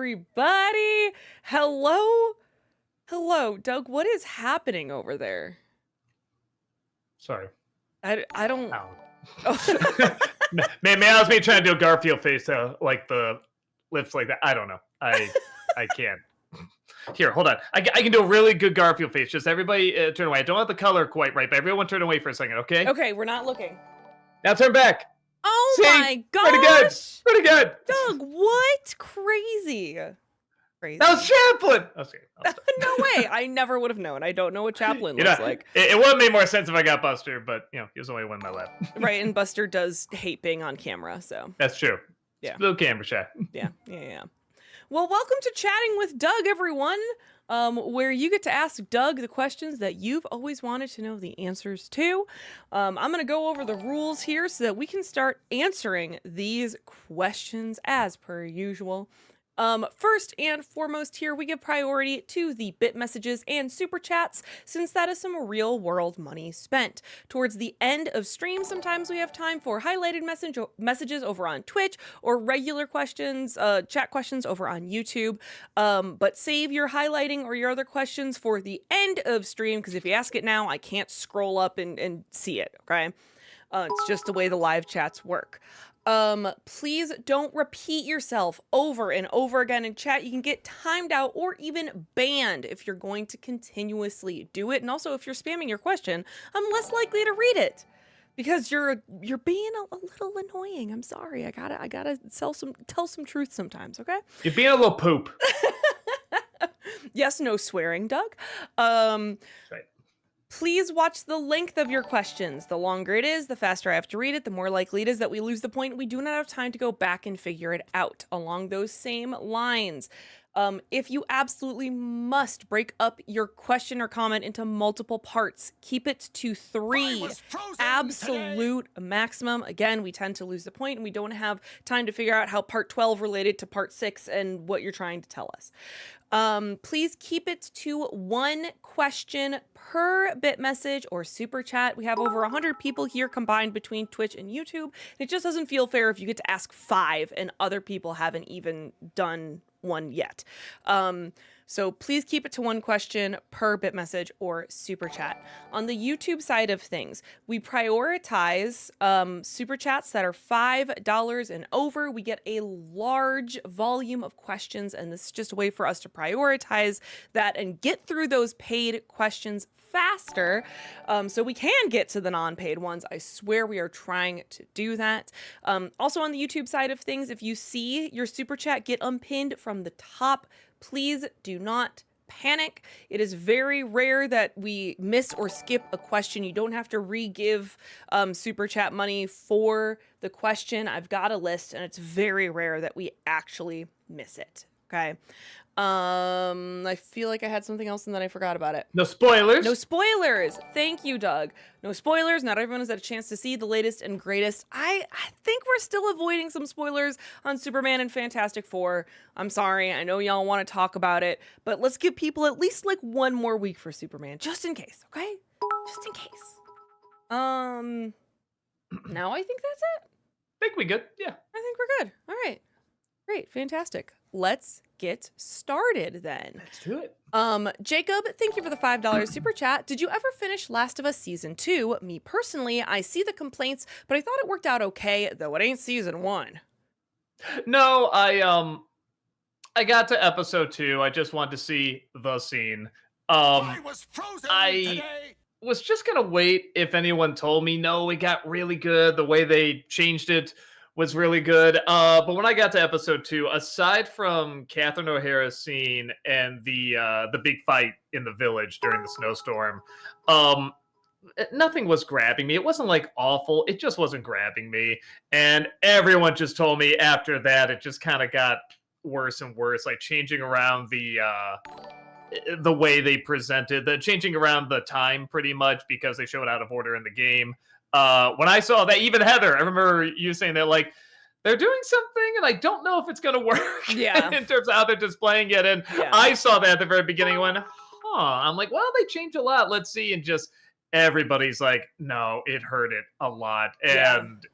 everybody. Hello. Hello, Doug. What is happening over there? Sorry. I don't... Ow. Maybe I was trying to do a Garfield face, like the lips like that. I don't know. I can't. Here, hold on. I can do a really good Garfield face. Just everybody turn away. I don't have the color quite right, but everyone turn away for a second, okay? Okay, we're not looking. Now turn back. Oh See? my gosh! Pretty good. Pretty good. Doug, what? Crazy. That was Chaplin. No way. I never would have known. I don't know what Chaplin looks like. It would have made more sense if I got Buster, but he was only one in my lap. Right, and Buster does hate being on camera, so. That's true. Yeah. It's a little camera shy. Yeah. Well, welcome to Chatting with Doug, everyone, where you get to ask Doug the questions that you've always wanted to know the answers to. I'm going to go over the rules here so that we can start answering these questions as per usual. First and foremost here, we give priority to the bit messages and super chats, since that is some real world money spent. Towards the end of stream, sometimes we have time for highlighted messages over on Twitch or regular questions, chat questions over on YouTube. But save your highlighting or your other questions for the end of stream, because if you ask it now, I can't scroll up and see it, okay? It's just the way the live chats work. Please don't repeat yourself over and over again in chat. You can get timed out or even banned if you're going to continuously do it. And also, if you're spamming your question, I'm less likely to read it because you're being a little annoying. I'm sorry. I gotta tell some truth sometimes. Okay. You're being a little poop. Yes, no swearing, Doug. Right. Please watch the length of your questions. The longer it is, the faster I have to read it, the more likely it is that we lose the point. We do not have time to go back and figure it out. Along those same lines, if you absolutely must break up your question or comment into multiple parts, keep it to 3. Absolute maximum. Again, we tend to lose the point and we don't have time to figure out how part 12 related to part 6 and what you're trying to tell us. Please keep it to 1 question per bit message or super chat. We have over 100 people here combined between Twitch and YouTube. It just doesn't feel fair if you get to ask 5 and other people haven't even done one yet. So please keep it to 1 question per bit message or super chat. On the YouTube side of things, we prioritize super chats that are $5 and over. We get a large volume of questions, and this is just a way for us to prioritize that and get through those paid questions faster, so we can get to the non-paid ones. I swear we are trying to do that. Also on the YouTube side of things, if you see your super chat get unpinned from the top, please do not panic. It is very rare that we miss or skip a question. You don't have to re-give super chat money for the question. I've got a list, and it's very rare that we actually miss it. Okay. I feel like I had something else and then I forgot about it. No spoilers. No spoilers. Thank you, Doug. No spoilers. Not everyone has had a chance to see the latest and greatest. I think we're still avoiding some spoilers on Superman and Fantastic Four. I'm sorry. I know y'all want to talk about it, but let's give people at least like 1 more week for Superman, just in case. Okay? Just in case. Now I think that's it. I think we good. Yeah. I think we're good. All right. Great. Fantastic. Let's get started then. Let's do it. Jacob, thank you for the $5 super chat. Did you ever finish Last of Us Season 2? Me personally, I see the complaints, but I thought it worked out okay, though it ain't Season 1. No, I got to episode 2. I just wanted to see the scene. I was just gonna wait if anyone told me, no, it got really good. The way they changed it was really good. But when I got to episode 2, aside from Catherine O'Hara's scene and the big fight in the village during the snowstorm, nothing was grabbing me. It wasn't like awful. It just wasn't grabbing me. And everyone just told me after that, it just kind of got worse and worse, like changing around the way they presented, changing around the time pretty much because they showed out of order in the game. When I saw that, even Heather, I remember you saying that, like, they're doing something, and I don't know if it's going to work in terms of how they're displaying it. And I saw that at the very beginning and went, I'm like, well, they changed a lot. Let's see. And just everybody's like, no, it hurt it a lot. And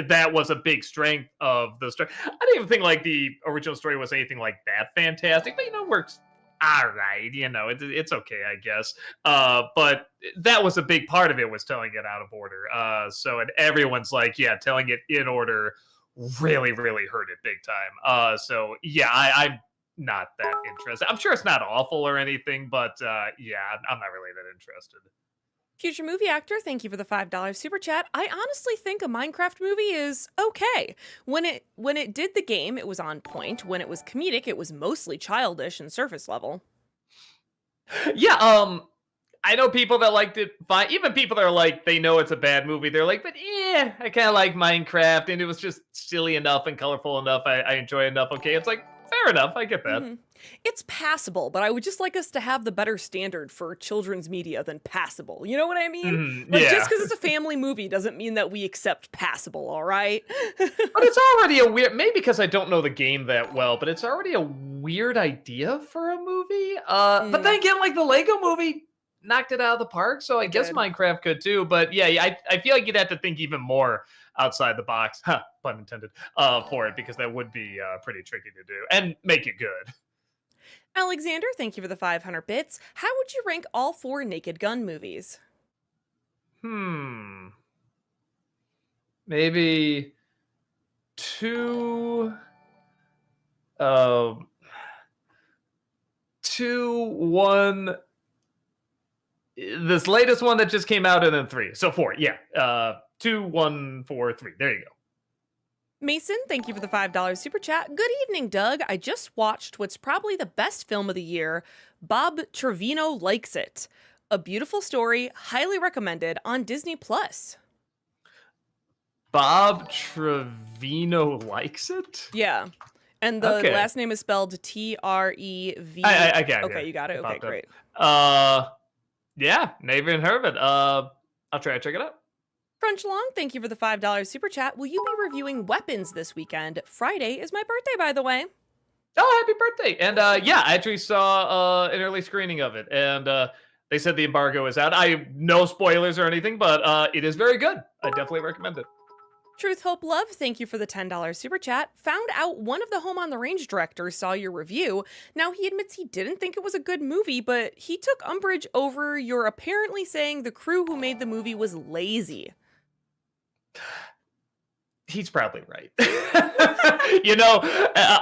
that was a big strength of the story. I didn't even think like the original story was anything like that fantastic, but works all right. It's okay, I guess. But that was a big part of it, was telling it out of order. So and everyone's like, yeah, telling it in order really, really hurt it big time. So yeah, I'm not that interested. I'm sure it's not awful or anything, but yeah, I'm not really that interested. Future movie actor, thank you for the $5 super chat. I honestly think a Minecraft movie is okay. When it did the game, it was on point. When it was comedic, it was mostly childish and surface level. Yeah, I know people that liked it fine. Even people that are like, they know it's a bad movie. They're like, but yeah, I kind of like Minecraft, and it was just silly enough and colorful enough. I enjoy it enough. Okay, it's like fair enough. I get that. hmm It's passable, but I would just like us to have the better standard for children's media than passable. You know what I mean? Like, just Yeah, because it's a family movie doesn't mean that we accept passable, all right? but it's already a weird. Maybe because I don't know the game that well, but it's already a weird idea for a movie. But then again, like the Lego Movie knocked it out of the park, so I It guess did. Minecraft could too. But yeah, I feel like you'd have to think even more outside the box, huh, pun intended, for it, because that would be pretty tricky to do and make it good. Alexander, thank you for the 500 bits. How would you rank all four Naked Gun movies? Hmm. Maybe two. Um. Two, one. This latest one that just came out, and then three. So four. Yeah. Two, one, four, three. There you go. Mason, thank you for the $5 super chat. Good evening, Doug. I just watched what's probably the best film of the year. Bob Trevino Likes It. A beautiful story, highly recommended on Disney Plus. Bob Trevino likes it. Yeah. And the Okay. last name is spelled Trev. I got it. Okay, Yeah. you got it. It Okay, popped up. great. Yeah. Never even heard of it. I'll try to check it out. Crunch Long, thank you for the $5 super chat. Will you be reviewing Weapons this weekend? Friday is my birthday, by the way. Oh, happy birthday! And yeah, I actually saw an early screening of it, and they said the embargo is out. No spoilers or anything, but it is very good. I definitely recommend it. Truth, Hope, Love, thank you for the $10 super chat. Found out one of the Home on the Range directors saw your review. Now he admits he didn't think it was a good movie, but he took umbrage over your apparently saying the crew who made the movie was lazy. He's probably right.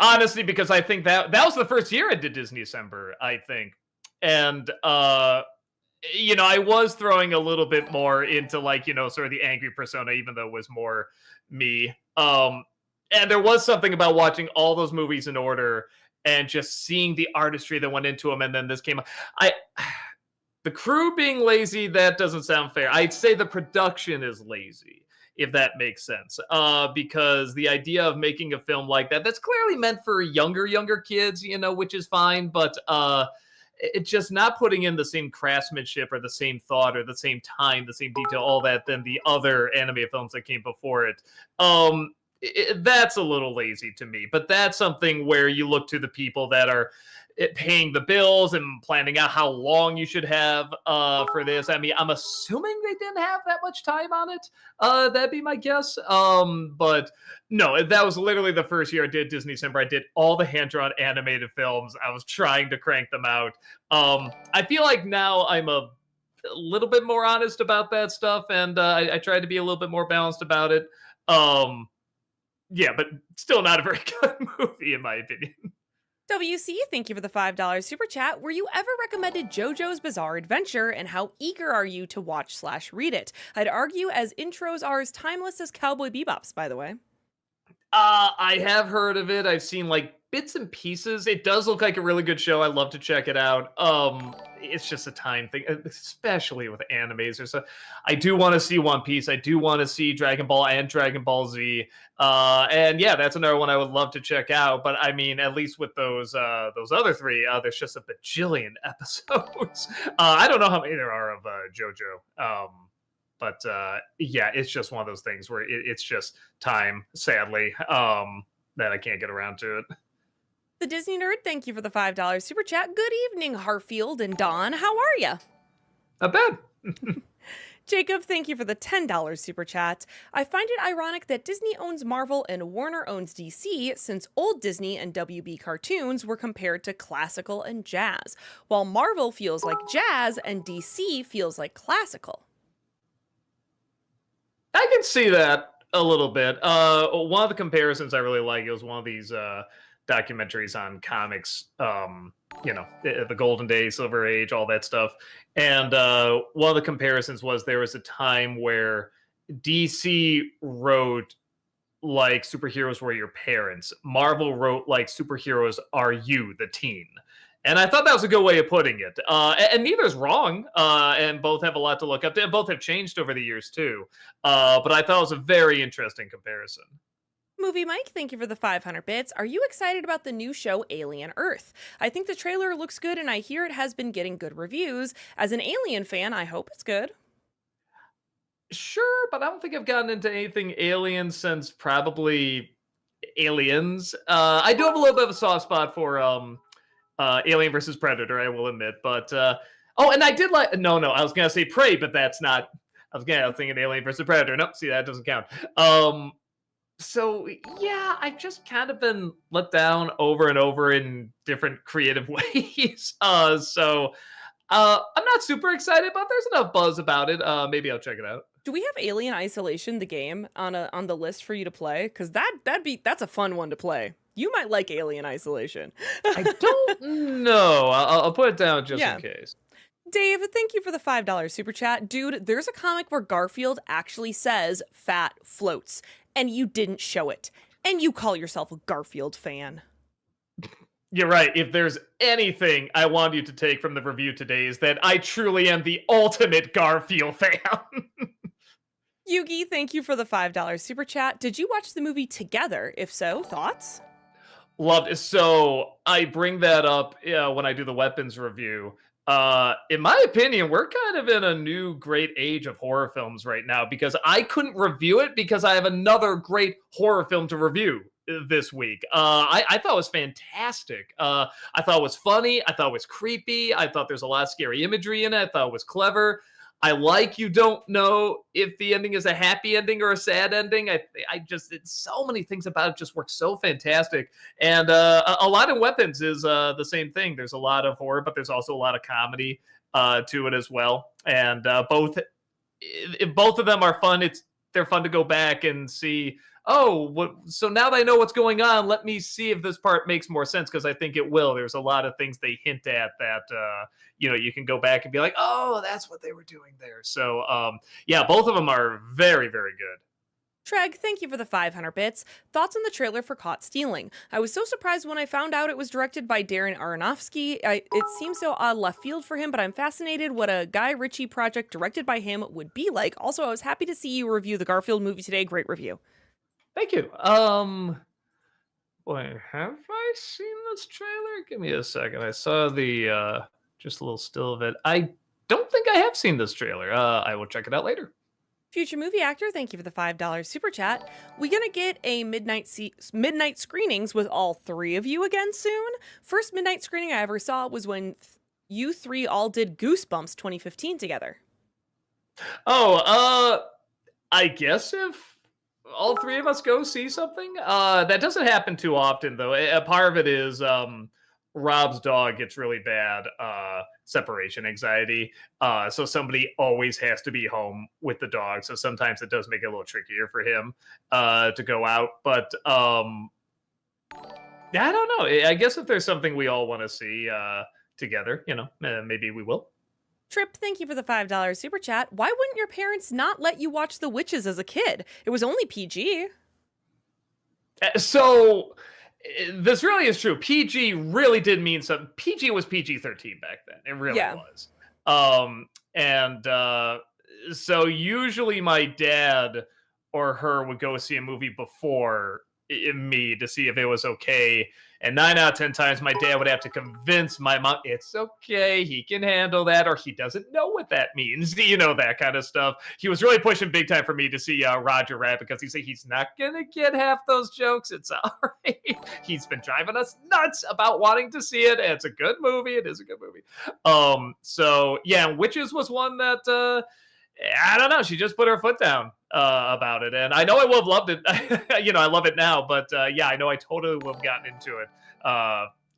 Honestly, because I think that was the first year I did Disney December, I think, and I was throwing a little bit more into like, sort of the angry persona, even though it was more me. And there was something about watching all those movies in order and just seeing the artistry that went into them, and then this came up. The crew being lazy, that doesn't sound fair. I'd say the production is lazy, if that makes sense. Because the idea of making a film like that's clearly meant for younger kids, which is fine, but it's just not putting in the same craftsmanship or the same thought or the same time, the same detail, all that than the other anime films that came before it. That's a little lazy to me, but that's something where you look to the people that are paying the bills and planning out how long you should have for this. I mean, I'm assuming they didn't have that much time on it. That'd be my guess. But no, that was literally the first year I did Disney December. I did all the hand-drawn animated films. I was trying to crank them out. I feel like now I'm a little bit more honest about that stuff, and I tried to be a little bit more balanced about it. Yeah, but still not a very good movie, in my opinion. WC, thank you for the $5 super chat. Were you ever recommended JoJo's Bizarre Adventure, and how eager are you to watch/read it? I'd argue as intros are as timeless as Cowboy Bebop's, by the way. I have heard of it. I've seen like bits and pieces. It does look like a really good show. I'd love to check it out. It's just a time thing, especially with animes. I do want to see One Piece. I do want to see Dragon Ball and Dragon Ball Z. And yeah, that's another one I would love to check out. But I mean, at least with those other three, there's just a bajillion episodes. I don't know how many there are of JoJo. But yeah, it's just one of those things where it's just time, sadly, that I can't get around to it. The Disney Nerd, thank you for the $5 super chat. Good evening, Harfield and Dawn. How are ya? Not bad. Jacob, thank you for the $10 super chat. I find it ironic that Disney owns Marvel and Warner owns DC, since old Disney and WB cartoons were compared to classical and jazz, while Marvel feels like jazz and DC feels like classical. I can see that a little bit. One of the comparisons I really like, it was one of these documentaries on comics, the golden days, silver age, all that stuff. And one of the comparisons was there was a time where DC wrote like superheroes were your parents. Marvel wrote like superheroes are you, the teen. And I thought that was a good way of putting it. And neither is wrong. And both have a lot to look up to. And both have changed over the years, too. But I thought it was a very interesting comparison. Movie Mike, thank you for the 500 bits. Are you excited about the new show Alien Earth? I think the trailer looks good and I hear it has been getting good reviews. As an Alien fan, I hope it's good. Sure, but I don't think I've gotten into anything alien since probably Aliens. I do have a little bit of a soft spot for Alien versus Predator, I will admit. But and I did like I was gonna say Prey, but that's not. I was thinking Alien versus Predator. Nope, see that doesn't count. So yeah, I've just kind of been let down over and over in different creative ways. So I'm not super excited, but there's enough buzz about it. Maybe I'll check it out. Do we have Alien Isolation, the game, on the list for you to play? Because that's a fun one to play. You might like Alien Isolation. I don't know. I'll put it down just in case. Dave, thank you for the $5 super chat. Dude, there's a comic where Garfield actually says fat floats, and you didn't show it. And you call yourself a Garfield fan. You're right. If there's anything I want you to take from the review today is that I truly am the ultimate Garfield fan. Yugi, thank you for the $5 super chat. Did you watch the movie Together? If so, thoughts? Loved it. So I bring that up when I do the weapons review. In my opinion, we're kind of in a new great age of horror films right now because I couldn't review it because I have another great horror film to review this week. I thought it was fantastic. I thought it was funny. I thought it was creepy. I thought there's a lot of scary imagery in it. I thought it was clever. I like you don't know if the ending is a happy ending or a sad ending. It's so many things about it just work so fantastic. And a lot of Weapons is the same thing. There's a lot of horror, but there's also a lot of comedy to it as well. And both of them are fun. They're fun to go back and see. So now that I know what's going on, let me see if this part makes more sense because I think it will. There's a lot of things they hint at that you can go back and be like, oh, that's what they were doing there. So both of them are very, very good. Treg, thank you for the 500 bits. Thoughts on the trailer for Caught Stealing? I was so surprised when I found out it was directed by Darren Aronofsky. It seems so odd left field for him, but I'm fascinated what a Guy Ritchie project directed by him would be like. Also, I was happy to see you review the Garfield movie today. Great review. Thank you. Wait, have I seen this trailer? Give me a second. I saw the just a little still of it. I don't think I have seen this trailer. I will check it out later. Future movie actor, thank you for the $5 super chat. We gonna get a midnight screenings with all three of you again soon? First midnight screening I ever saw was when you three all did Goosebumps 2015 together. I guess if all three of us go see something, that doesn't happen too often though. A part of it is Rob's dog gets really bad separation anxiety. So somebody always has to be home with the dog. So sometimes it does make it a little trickier for him to go out. But I don't know. I guess if there's something we all want to see together, maybe we will. Trip, thank you for the $5 super chat. Why wouldn't your parents not let you watch The Witches as a kid? It was only PG. So this really is true. PG really did mean something. PG was PG-13 back then. It really was. So usually my dad or her would go see a movie before me to see if it was okay. And 9 out of 10 times, my dad would have to convince my mom, it's okay, he can handle that, or he doesn't know what that means, that kind of stuff. He was really pushing big time for me to see Roger Rabbit because he said he's not going to get half those jokes. It's all right. He's been driving us nuts about wanting to see it. And it's a good movie. It is a good movie. So, yeah, Witches was one that I don't know. She just put her foot down about it, and I know I would have loved it. I love it now, but yeah, I know I totally would have gotten into it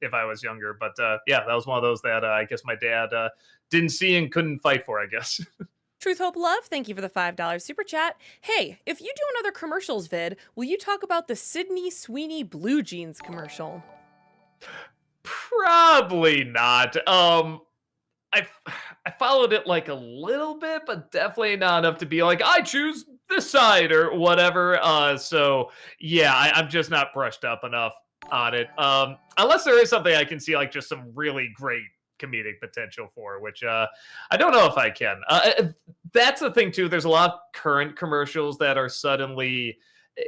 if I was younger. But yeah, that was one of those that I guess my dad didn't see and couldn't fight for, I guess. Truth, Hope, Love, thank you for the $5 super chat. Hey, if you do another commercials vid, will you talk about the Sydney Sweeney Blue Jeans commercial? Probably not. I I followed it like a little bit, but definitely not enough to be like I choose this side or whatever. So yeah, I'm just not brushed up enough on it. Unless there is something I can see like just some really great comedic potential for, which I don't know if I can. That's the thing too. There's a lot of current commercials that are suddenly,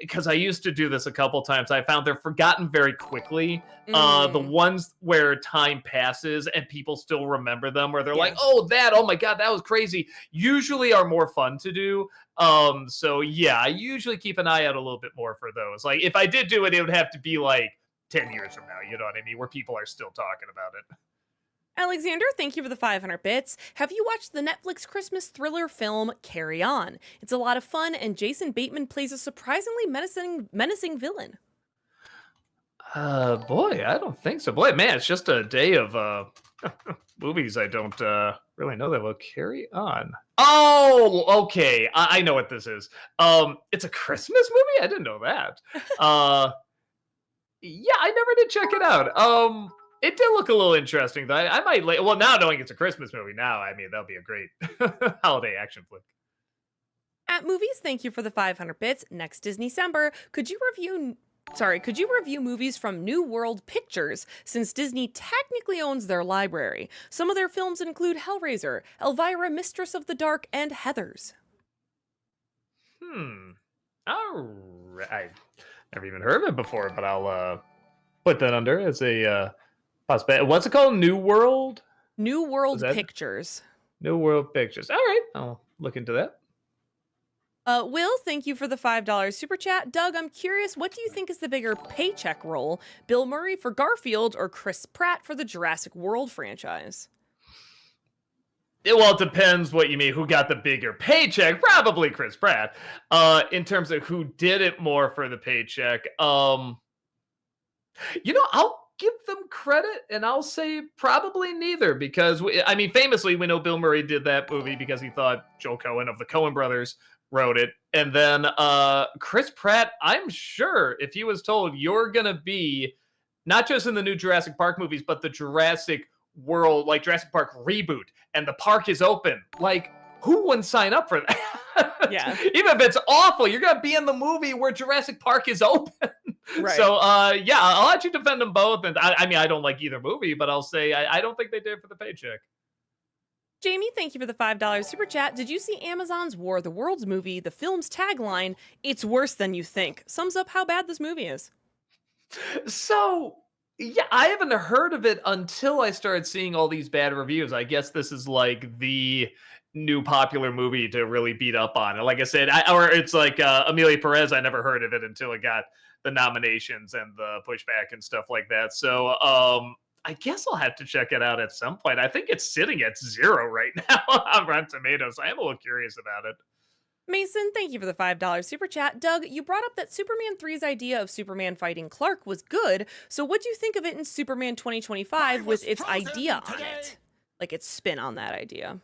because I used to do this a couple times. I found they're forgotten very quickly. The ones where time passes and people still remember them, where they're like, oh my God, that was crazy, usually are more fun to do. So yeah, I usually keep an eye out a little bit more for those. Like if I did do it, it would have to be like 10 years from now, you know what I mean? Where people are still talking about it. Alexander, thank you for the 500 bits. Have you watched the Netflix Christmas thriller film Carry On? It's a lot of fun, and Jason Bateman plays a surprisingly menacing villain. Boy, I don't think so. Boy, man, it's just a day of movies I don't really know that will Carry On. Oh, okay. I know what this is. It's a Christmas movie? I didn't know that. Yeah, I never did check it out. It did look a little interesting, though. I might, well, now knowing it's a Christmas movie, now, I mean, that'll be a great holiday action flick. At Movies, thank you for the 500 bits. Next Disney-cember, could you review movies from New World Pictures, since Disney technically owns their library? Some of their films include Hellraiser, Elvira, Mistress of the Dark, and Heathers. All right. I've never even heard of it before, but I'll put that under as a possibility. What's it called? New World? New World Pictures. New World Pictures. All right. I'll look into that. Will, thank you for the $5 super chat. Doug, I'm curious, what do you think is the bigger paycheck role? Bill Murray for Garfield or Chris Pratt for the Jurassic World franchise? Well, it depends what you mean. Who got the bigger paycheck? Probably Chris Pratt. In terms of who did it more for the paycheck, I'll give them credit, and I'll say probably neither, because famously, we know Bill Murray did that movie because he thought Joel Coen of the Coen brothers wrote it. And then Chris Pratt, I'm sure if he was told you're going to be not just in the new Jurassic Park movies, but the Jurassic World, like Jurassic Park reboot, and the park is open, like who wouldn't sign up for that? Yeah. Even if it's awful, you're going to be in the movie where Jurassic Park is open. Right. So, yeah, I'll let you defend them both. And I don't like either movie, but I'll say I don't think they did it for the paycheck. Jamie, thank you for the $5 super chat. Did you see Amazon's War of the Worlds movie? The film's tagline, "It's worse than you think," sums up how bad this movie is. So, yeah, I haven't heard of it until I started seeing all these bad reviews. I guess this is like the new popular movie to really beat up on. And like I said, or it's like Amelia Perez. I never heard of it until it got the nominations and the pushback and stuff like that. So, I guess I'll have to check it out at some point. I think it's sitting at 0 right now on Rotten Tomatoes. I am a little curious about it. Mason, thank you for the $5 super chat. Doug, you brought up that Superman 3's idea of Superman fighting Clark was good, so what do you think of it in Superman 2025 with its idea on it? Like its spin on that idea.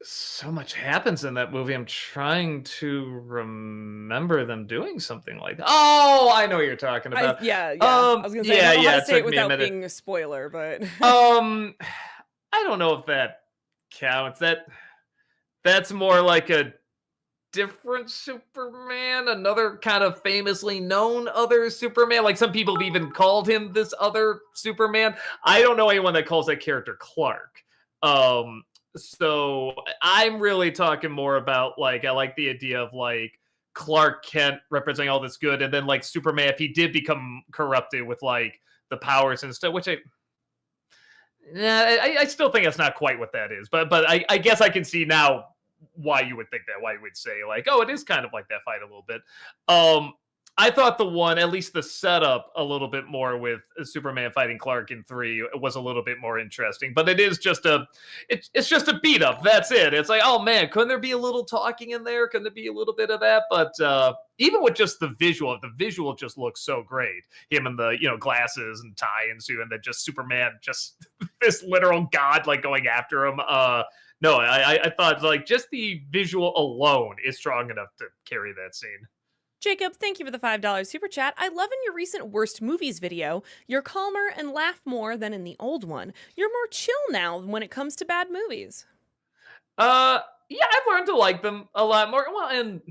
So much happens in that movie. I'm trying to remember them doing something like that. Oh, I know what you're talking about. I was gonna say, I don't know how to say it without being a spoiler, but I don't know if that counts. That's more like a different Superman, another kind of famously known other Superman. Like some people have even called him this other Superman. I don't know anyone that calls that character Clark. So I'm really talking more about like I like the idea of like Clark Kent representing all this good, and then like Superman, if he did become corrupted with like the powers and stuff, which I still think that's not quite what that is, but I guess I can see now why you would think that, why you would say like, oh, it is kind of like that fight a little bit. I thought the one, at least the setup, a little bit more with Superman fighting Clark in 3 was a little bit more interesting. But it is just it's just a beat up. That's it. It's like, oh man, couldn't there be a little talking in there? Couldn't there be a little bit of that? But even with just the visual just looks so great. Him in the glasses and tie and suit, and then just Superman, just this literal god like going after him. No, I thought like just the visual alone is strong enough to carry that scene. Jacob, thank you for the $5 super chat. I love in your recent worst movies video. You're calmer and laugh more than in the old one. You're more chill now when it comes to bad movies. Yeah, I've learned to like them a lot more. Well, and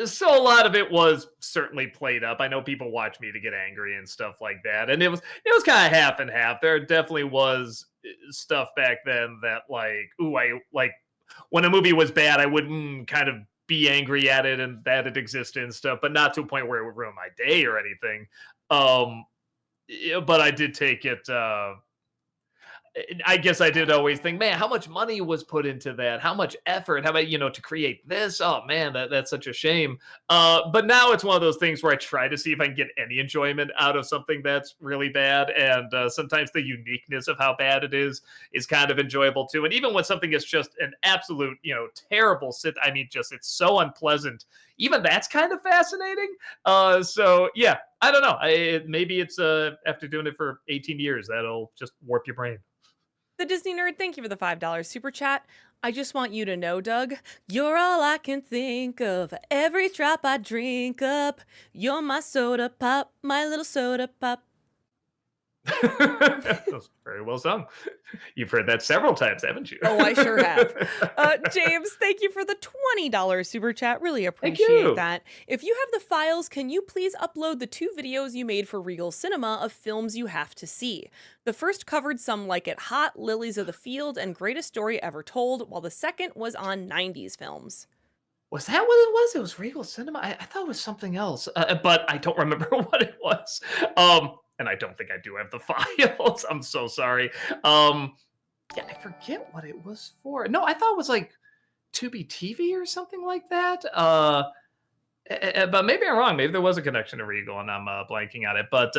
so a lot of it was certainly played up. I know people watch me to get angry and stuff like that, and it was kind of half and half. There definitely was stuff back then that like, ooh, I like when a movie was bad, I wouldn't kind of be angry at it and that it existed and stuff, but not to a point where it would ruin my day or anything. Yeah, but I did take it. I guess I did always think, man, how much money was put into that? How much effort? How about to create this? Oh man, that's such a shame. But now it's one of those things where I try to see if I can get any enjoyment out of something that's really bad, and sometimes the uniqueness of how bad it is kind of enjoyable too. And even when something is just an absolute, terrible sit, I mean, just it's so unpleasant. Even that's kind of fascinating. So yeah, I don't know. Maybe it's after doing it for 18 years that'll just warp your brain. The Disney Nerd, thank you for the $5 super chat. I just want you to know, Doug, you're all I can think of. Every drop I drink up, you're my soda pop, my little soda pop. That's very well sung. You've heard that several times, haven't you? Oh, I sure have. James, thank you for the $20 super chat. Really Thank appreciate you. that. If you have the files, can you please upload the 2 videos you made for Regal Cinema of films you have to see? The first covered Some Like It Hot, Lilies of the Field, and Greatest Story Ever Told, while the second was on 90s films. Was that what it was? It was Regal Cinema. I thought it was something else, but I don't remember what it was. And I don't think I do have the files. I'm so sorry. Yeah, I forget what it was for. No, I thought it was like Tubi TV or something like that. But maybe I'm wrong. Maybe there was a connection to Regal, and I'm blanking on it. But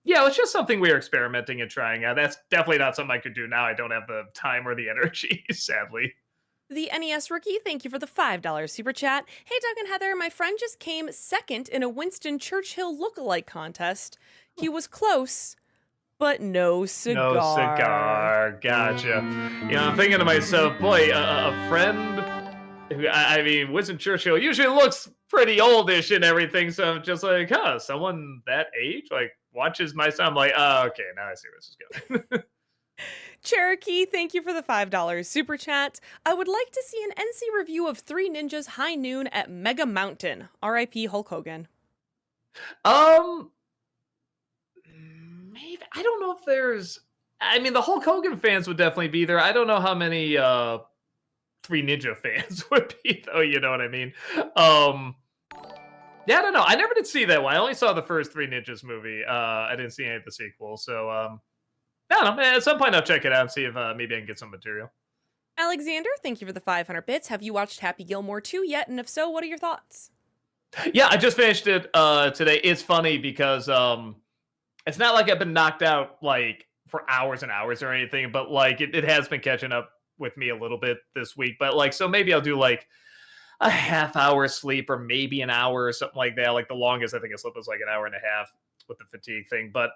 yeah, it was just something we were experimenting and trying out. That's definitely not something I could do now. I don't have the time or the energy, sadly. The NES Rookie, thank you for the $5 super chat. Hey, Doug and Heather, my friend just came second in a Winston Churchill lookalike contest. He was close, but no cigar. No cigar. Gotcha. I'm thinking to myself, boy, a friend who, I mean, Winston Churchill usually looks pretty oldish and everything. So I'm just like, someone that age, like, watches my son. I'm like, oh, okay, now I see where this is going. Cherokee, thank you for the $5 super chat. I would like to see an NC review of Three Ninjas High Noon at Mega Mountain. R.I.P. Hulk Hogan. Maybe I don't know if there's. I mean, the Hulk Hogan fans would definitely be there. I don't know how many Three Ninja fans would be, though. You know what I mean? Yeah, I don't know. I never did see that one. I only saw the first Three Ninjas movie. I didn't see any of the sequels. So, I don't know. At some point, I'll check it out and see if maybe I can get some material. Alexander, thank you for the 500 bits. Have you watched Happy Gilmore 2 yet? And if so, what are your thoughts? Yeah, I just finished it today. It's funny because it's not like I've been knocked out like for hours and hours or anything, but like it has been catching up with me a little bit this week. But like, so maybe I'll do like a half hour sleep or maybe an hour or something like that. Like the longest I think I slept was like an hour and a half with the fatigue thing. But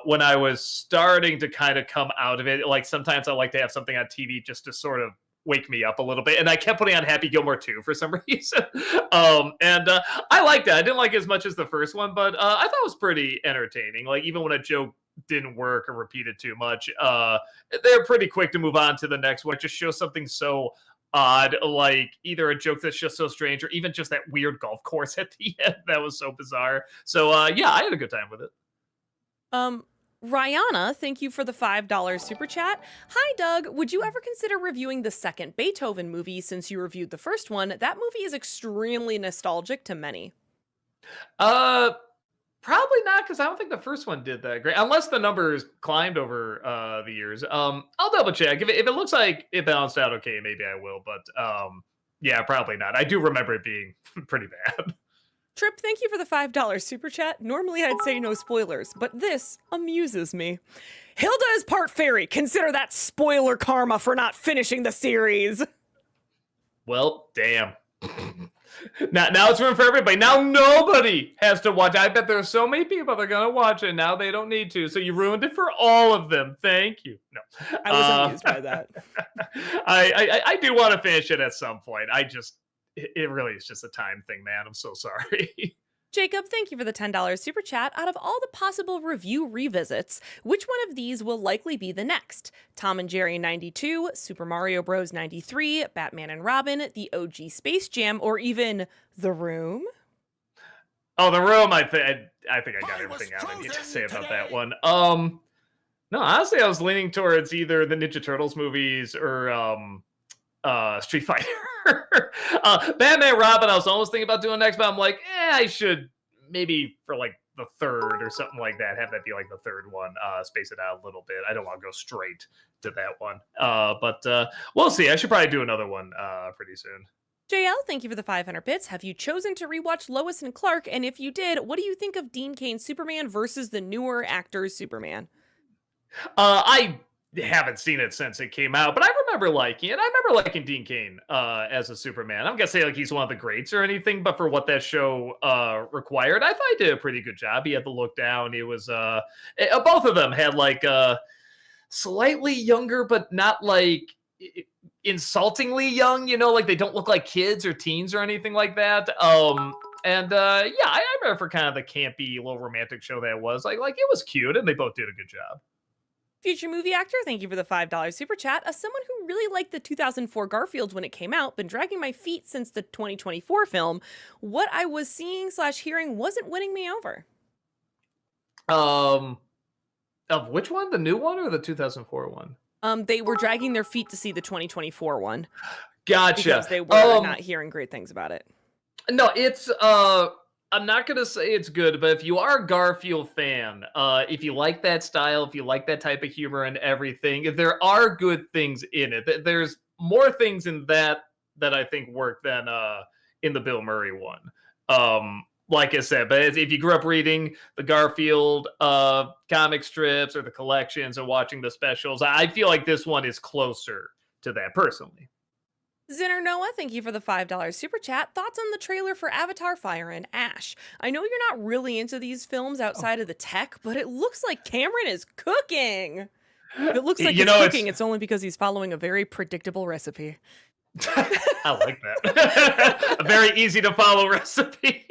when I was starting to kind of come out of it, like sometimes I like to have something on TV just to sort of wake me up a little bit. And I kept putting on Happy Gilmore 2 for some reason. And I liked it. I didn't like it as much as the first one, but I thought it was pretty entertaining. Like even when a joke didn't work or repeated too much, they're pretty quick to move on to the next one. It just shows something so odd, like either a joke that's just so strange or even just that weird golf course at the end that was so bizarre. So yeah, I had a good time with it. Rihanna, thank you for the $5 super chat. Hi, Doug. Would you ever consider reviewing the second Beethoven movie since you reviewed the first one? That movie is extremely nostalgic to many. Probably not, because I don't think the first one did that great, unless the numbers climbed over the years. I'll double check. If it looks like it balanced out okay, maybe I will. But yeah, probably not. I do remember it being pretty bad. Trip, thank you for the $5 super chat. Normally I'd say no spoilers, but this amuses me. Hilda is part fairy. Consider that spoiler karma for not finishing the series. Well, damn. Now it's room for everybody. Now nobody has to watch. I bet there's so many people that are going to watch it. Now they don't need to. So you ruined it for all of them. Thank you. No. I was amused by that. I do want to finish it at some point. It really is just a time thing, man. I'm so sorry. Jacob, thank you for the $10 super chat. Out of all the possible review revisits, which one of these will likely be the next? Tom and Jerry 92, Super Mario Bros. 93, Batman and Robin, the OG Space Jam, or even The Room? Oh, The Room, I think I got everything out I need to say about that one. No, honestly, I was leaning towards either the Ninja Turtles movies or Street Fighter. Batman Robin, I was almost thinking about doing next, but I'm like, I should maybe for like the third or something like that, have that be like the third one, space it out a little bit. I don't want to go straight to that one. But we'll see. I should probably do another one pretty soon. JL, thank you for the 500 bits. Have you chosen to rewatch Lois and Clark? And if you did, what do you think of Dean Cain's Superman versus the newer actor's Superman? I haven't seen it since it came out, but I remember liking it. I remember liking Dean Cain as a Superman. I'm gonna say like he's one of the greats or anything, but for what that show required, I thought he did a pretty good job. He had the look down. He was both of them had like slightly younger, but not like insultingly young. You know, like they don't look like kids or teens or anything like that. And yeah, I remember for kind of the campy little romantic show that it was like it was cute, and they both did a good job. Future movie actor, thank you for the $5 super chat. As someone who really liked the 2004 Garfield when it came out, been dragging my feet since the 2024 film, what I was seeing / hearing wasn't winning me over. Of which one? The new one or the 2004 one? They were dragging their feet to see the 2024 one. Gotcha. Because they were not hearing great things about it. No, it's I'm not gonna say it's good, but if you are a Garfield fan, if you like that style, if you like that type of humor and everything, there are good things in it. There's more things in that I think work than in the Bill Murray one. Like I said, but if you grew up reading the Garfield comic strips or the collections or watching the specials, I feel like this one is closer to that personally. Zinner Noah, thank you for the $5 super chat. Thoughts on the trailer for Avatar Fire and Ash? I know you're not really into these films outside of the tech, but it looks like Cameron is cooking. If it looks like he's cooking, it's only because he's following a very predictable recipe. I like that. A very easy to follow recipe.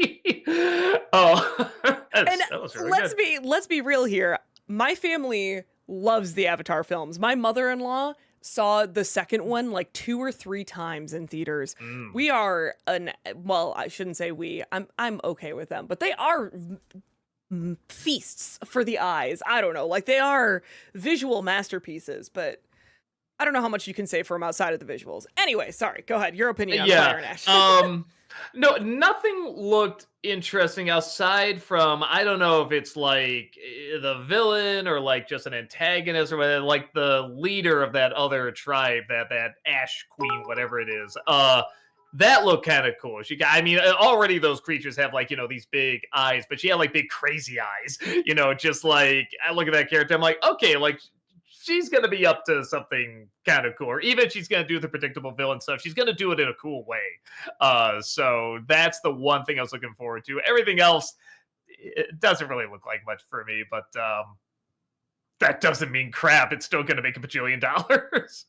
Oh, that was really good. Let's be real here. My family loves the Avatar films. My mother-in-law saw the second one like 2 or 3 times in theaters. We are well, I shouldn't say we. I'm okay with them, but they are feasts for the eyes. I don't know, like they are visual masterpieces, but I don't know how much you can say for them outside of the visuals. Anyway, sorry, go ahead. Your opinion on Fire and Ash. No, nothing looked interesting aside from, I don't know if it's like the villain or like just an antagonist or whatever, like the leader of that other tribe, that Ash Queen, whatever it is. That looked kind of cool. Already those creatures have like, these big eyes, but she had like big crazy eyes, just like, I look at that character, I'm like, okay, like she's going to be up to something kind of cool. Or even if she's going to do the predictable villain stuff, she's going to do it in a cool way. So that's the one thing I was looking forward to. Everything else, it doesn't really look like much for me, but that doesn't mean crap. It's still going to make $1 bajillion.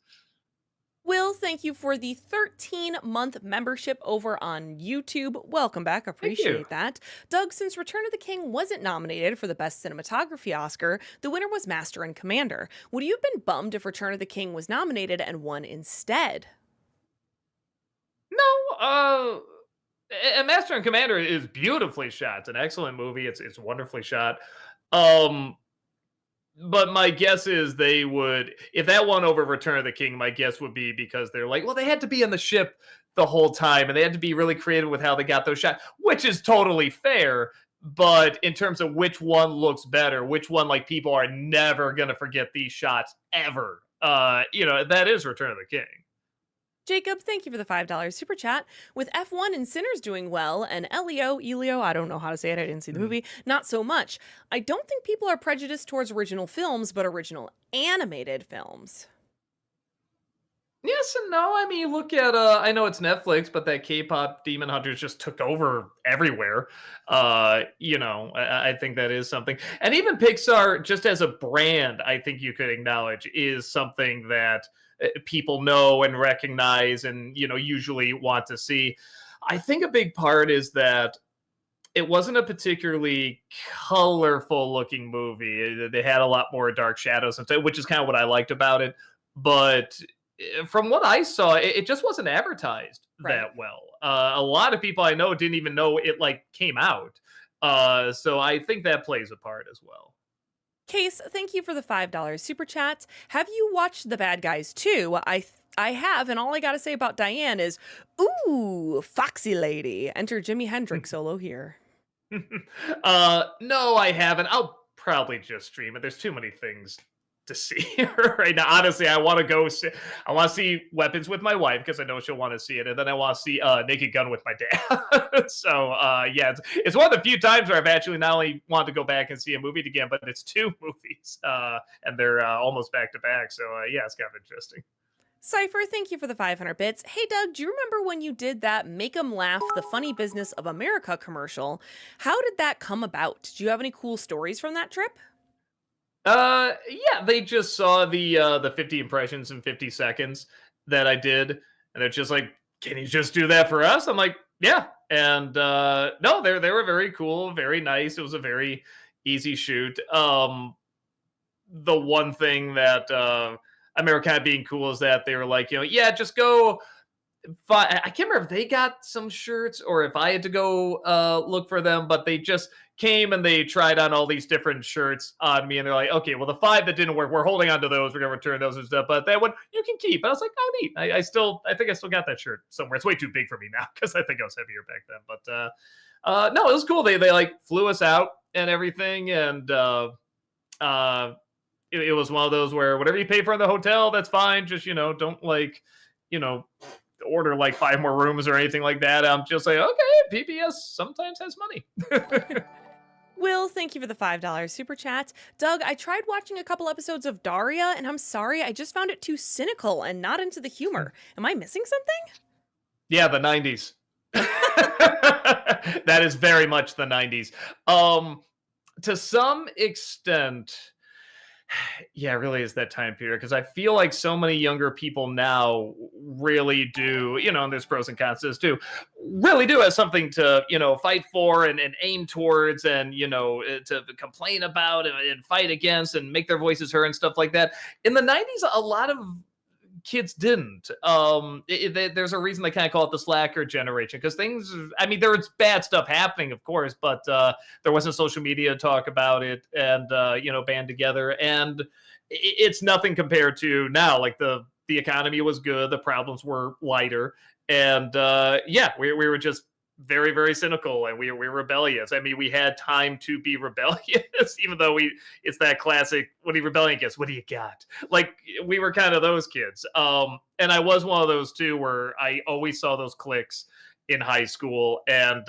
Will, thank you for the 13-month membership over on YouTube. Welcome back. Appreciate that. Doug, since Return of the King wasn't nominated for the Best Cinematography Oscar, the winner was Master and Commander. Would you have been bummed if Return of the King was nominated and won instead? No. And Master and Commander is beautifully shot. It's an excellent movie. It's wonderfully shot. But my guess is they would, if that won over Return of the King, my guess would be because they're like, well, they had to be on the ship the whole time and they had to be really creative with how they got those shots, which is totally fair. But in terms of which one looks better, which one, like, people are never going to forget these shots ever, that is Return of the King. Jacob, thank you for the $5 super chat. With F1 and Sinners doing well, and Elio, I don't know how to say it, I didn't see the movie, not so much. I don't think people are prejudiced towards original films, but original animated films. Yes and no. I mean, you look at I know it's Netflix, but that K-pop Demon Hunters just took over everywhere. I think that is something. And even Pixar, just as a brand, I think you could acknowledge is something that people know and recognize and, usually want to see. I think a big part is that it wasn't a particularly colorful looking movie. They had a lot more dark shadows and stuff, which is kind of what I liked about it. But from what I saw, it just wasn't advertised Right. that well. A lot of people I know didn't even know it like came out. So I think that plays a part as well. Case, thank you for the $5 super chat. Have you watched The Bad Guys too? I have, and all I gotta say about Diane is, ooh, foxy lady. Enter Jimi Hendrix solo here. No, I haven't. I'll probably just stream it. There's too many things to see right now. Honestly, I want to see Weapons with my wife because I know she'll want to see it, and then I want to see Naked Gun with my dad. So yeah, it's one of the few times where I've actually not only wanted to go back and see a movie again, but it's two movies, and they're almost back to back. So yeah, it's kind of interesting. Cypher, thank you for the 500 bits. Hey Doug, do you remember when you did that Make 'em Laugh, the Funny Business of America commercial? How did that come about? Do you have any cool stories from that trip? Yeah, they just saw the 50 impressions in 50 seconds that I did, and they're just like, "Can you just do that for us?" I'm like, "Yeah." And no, they were very cool, very nice. It was a very easy shoot. The one thing that America being cool is that they were like, yeah, just go I can't remember if they got some shirts or if I had to go look for them, but they just came and they tried on all these different shirts on me, and they're like, "Okay, well, the five that didn't work, we're holding on to those. We're gonna return those and stuff, but that one you can keep." And I was like, "Oh, neat." I think I still got that shirt somewhere. It's way too big for me now because I think I was heavier back then. But no, it was cool. They like flew us out and everything, and uh, it was one of those where whatever you pay for in the hotel, that's fine. Just don't like you know order like five more rooms or anything like that. I'm just like, okay, PBS sometimes has money. Will, thank you for the $5 super chat. Doug, I tried watching a couple episodes of Daria, and I'm sorry, I just found it too cynical and not into the humor. Am I missing something? Yeah, the 90s. That is very much the 90s. To some extent, yeah, it really is that time period because I feel like so many younger people now really do, and there's pros and cons to this too, really do have something to, fight for and aim towards and, to complain about and fight against and make their voices heard and stuff like that. In the 90s, a lot of kids didn't. There's a reason they kind of call it the slacker generation because things. I mean, there was bad stuff happening, of course, but there wasn't social media to talk about it and band together. And it's nothing compared to now. Like the economy was good, the problems were lighter, and yeah, we were just very very cynical and we were rebellious. I mean, we had time to be rebellious, even though it's that classic. What are you rebelling against? What do you got? Like we were kind of those kids. And I was one of those too, where I always saw those cliques in high school, and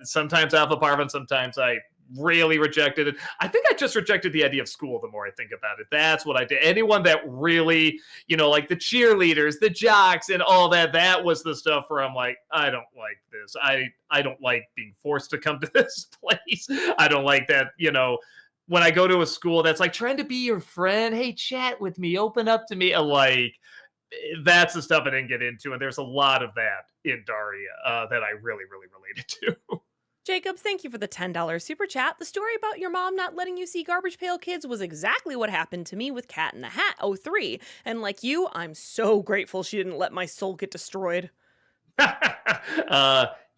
sometimes Alpha Parva, and sometimes I really rejected it. I think I just rejected the idea of school the more I think about it. That's what I did. Anyone that really, like the cheerleaders, the jocks, and all that, that was the stuff where I'm like, I don't like this. I don't like being forced to come to this place. I don't like that, when I go to a school that's like trying to be your friend, hey, chat with me, open up to me. Like, that's the stuff I didn't get into. And there's a lot of that in Daria that I really, really related to. Jacob, thank you for the $10 super chat. The story about your mom not letting you see Garbage Pail Kids was exactly what happened to me with Cat in the Hat '03. And like you, I'm so grateful she didn't let my soul get destroyed. You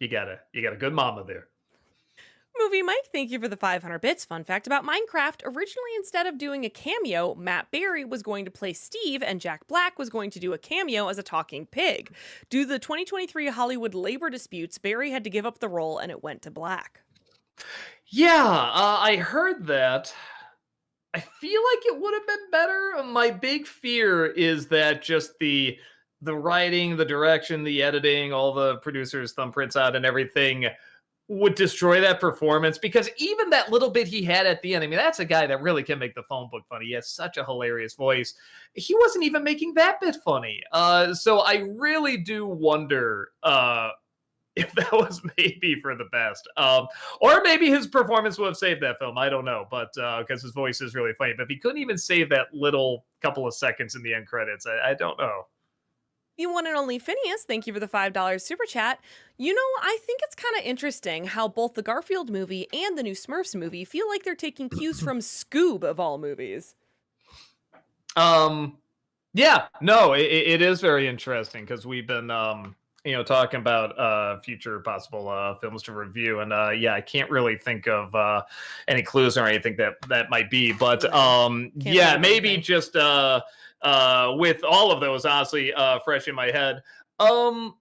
got a good mama there. Movie Mike, thank you for the 500 bits. Fun fact about Minecraft, originally instead of doing a cameo, Matt Berry was going to play Steve and Jack Black was going to do a cameo as a talking pig. Due to the 2023 Hollywood labor disputes, Berry had to give up the role and it went to Black. Yeah, I heard that. I feel like it would have been better. My big fear is that just the the writing, the direction, the editing, all the producers' thumbprints out and everything would destroy that performance, because even that little bit he had at the end, I mean, that's a guy that really can make the phone book funny. He has such a hilarious voice. He wasn't even making that bit funny. So I really do wonder if that was maybe for the best. Or maybe his performance would have saved that film. I don't know, but because his voice is really funny. But if he couldn't even save that little couple of seconds in the end credits, I don't know. You one and only Phineas, thank you for the $5 super chat. You know, I think it's kind of interesting how both the Garfield movie and the new Smurfs movie feel like they're taking cues from Scoob of all movies. Yeah, no, it is very interesting, because we've been talking about future possible films to review, and yeah, I can't really think of any clues or anything that might be, but yeah, maybe just with all of those honestly fresh in my head. So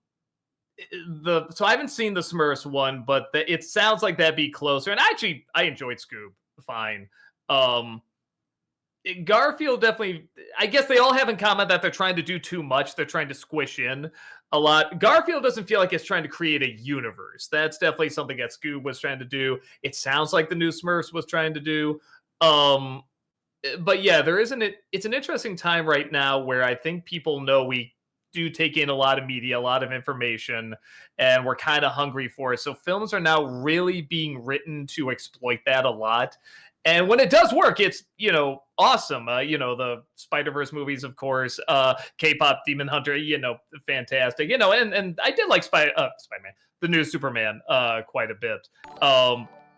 I haven't seen the Smurfs one, but it sounds like that'd be closer. And actually, I enjoyed Scoob fine. Garfield definitely, I guess they all have in common that they're trying to do too much. They're trying to squish in a lot. Garfield doesn't feel like it's trying to create a universe. That's definitely something that Scoob was trying to do. It sounds like the new Smurfs was trying to do. But yeah, it's an interesting time right now where I think people know we do take in a lot of media, a lot of information, and we're kind of hungry for it. So films are now really being written to exploit that a lot. And when it does work, it's, awesome. The Spider-Verse movies, of course, K-pop Demon Hunter, fantastic. And I did like Spider-Man, the new Superman, quite a bit.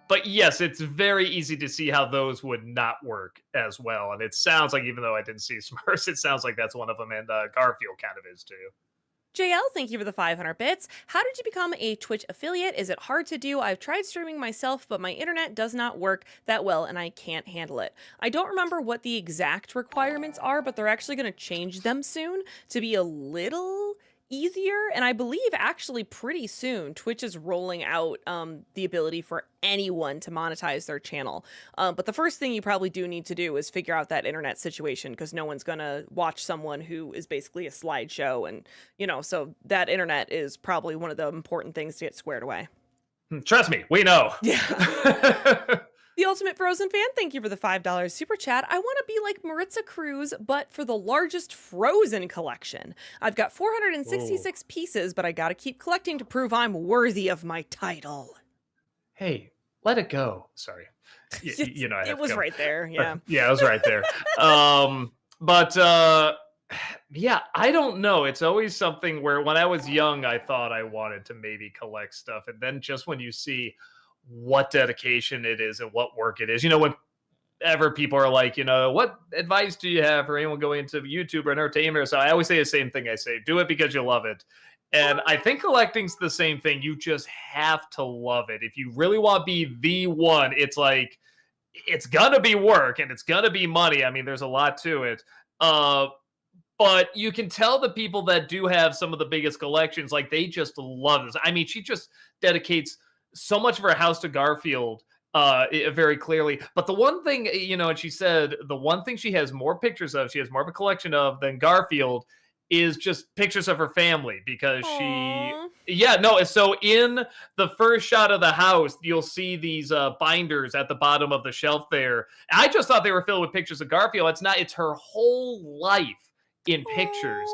But yes, it's very easy to see how those would not work as well. And it sounds like, even though I didn't see Smurfs, it sounds like that's one of them, and Garfield kind of is too. JL, thank you for the 500 bits. How did you become a Twitch affiliate? Is it hard to do? I've tried streaming myself, but my internet does not work that well and I can't handle it. I don't remember what the exact requirements are, but they're actually going to change them soon to be a little easier. And I believe actually pretty soon Twitch is rolling out the ability for anyone to monetize their channel. But the first thing you probably do need to do is figure out that internet situation, because no one's gonna watch someone who is basically a slideshow, and so that internet is probably one of the important things to get squared away. Trust me, we know. Yeah. The Ultimate Frozen Fan, thank you for the $5 super chat. I want to be like Maritza Cruz, but for the largest Frozen collection. I've got 466 pieces, but I gotta keep collecting to prove I'm worthy of my title. Hey, let it go. Sorry. It was right there. Yeah. Yeah, it was right there. But yeah, I don't know. It's always something where when I was young, I thought I wanted to maybe collect stuff. And then just when you see what dedication it is and what work it is, whenever people are like, what advice do you have for anyone going into YouTube or entertainment? So I always say the same thing. I say, do it because you love it. And I think collecting's the same thing. You just have to love it. If you really want to be the one, it's like, it's gonna be work and it's gonna be money. I mean, there's a lot to it. But you can tell the people that do have some of the biggest collections, like, they just love this. I mean, she just dedicates so much of her house to Garfield, very clearly. But the one thing, and she said the one thing she has more pictures of, she has more of a collection of than Garfield, is just pictures of her family, because so in the first shot of the house, you'll see these binders at the bottom of the shelf there. I just thought they were filled with pictures of Garfield. It's not. It's her whole life in pictures.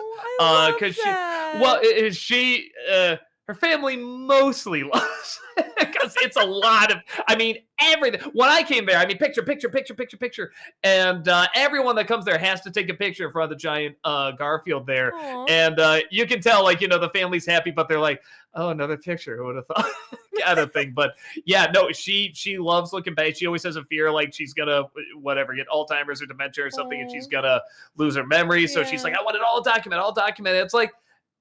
Her family mostly loves because it's a lot of, everything. When I came there, picture. And everyone that comes there has to take a picture in front of the giant Garfield there. Aww. And you can tell, the family's happy, but they're like, oh, another picture. Who would have thought? Kind of thing. But yeah, no, she loves looking back. She always has a fear like she's gonna get Alzheimer's or dementia or something, and she's gonna lose her memory. So she's like, I want it all documented. It's like,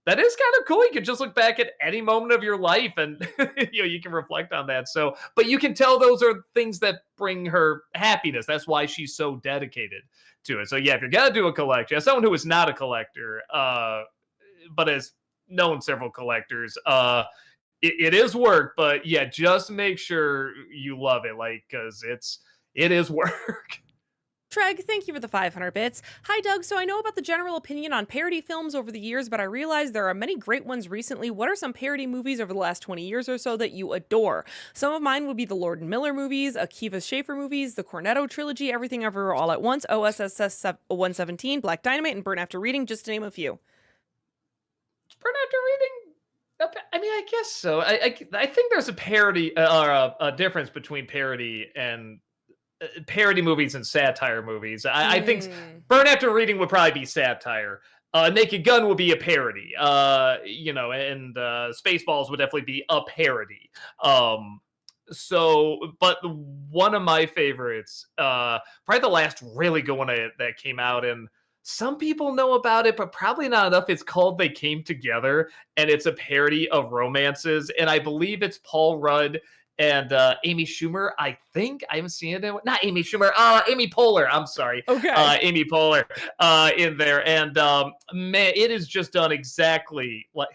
that is kind of cool. You can just look back at any moment of your life and you can reflect on that. So, but you can tell those are things that bring her happiness. That's why she's so dedicated to it. So yeah, if you're gonna do a collection, as someone who is not a collector, but has known several collectors, it is work, but yeah, just make sure you love it, because it is work. Treg, thank you for the 500 bits. Hi, Doug. So I know about the general opinion on parody films over the years, but I realize there are many great ones recently. What are some parody movies over the last 20 years or so that you adore? Some of mine would be the Lord and Miller movies, Akiva Schaffer movies, the Cornetto trilogy, Everything Everywhere All at Once, OSS 117, Black Dynamite, and Burn After Reading, just to name a few. Burn After Reading? I mean, I guess so. I think there's a parody or a difference between parody movies and satire movies. I think Mm. Burn After Reading would probably be satire. Naked Gun would be a parody. And Spaceballs would definitely be a parody. But one of my favorites, probably the last really good one that came out, and some people know about it, but probably not enough. It's called They Came Together, and it's a parody of romances. And I believe it's Paul Rudd and Amy Schumer. I think I haven't seen it. Not Amy Schumer. Amy Poehler. I'm sorry. Okay. Amy Poehler in there, and man, it is just done exactly like.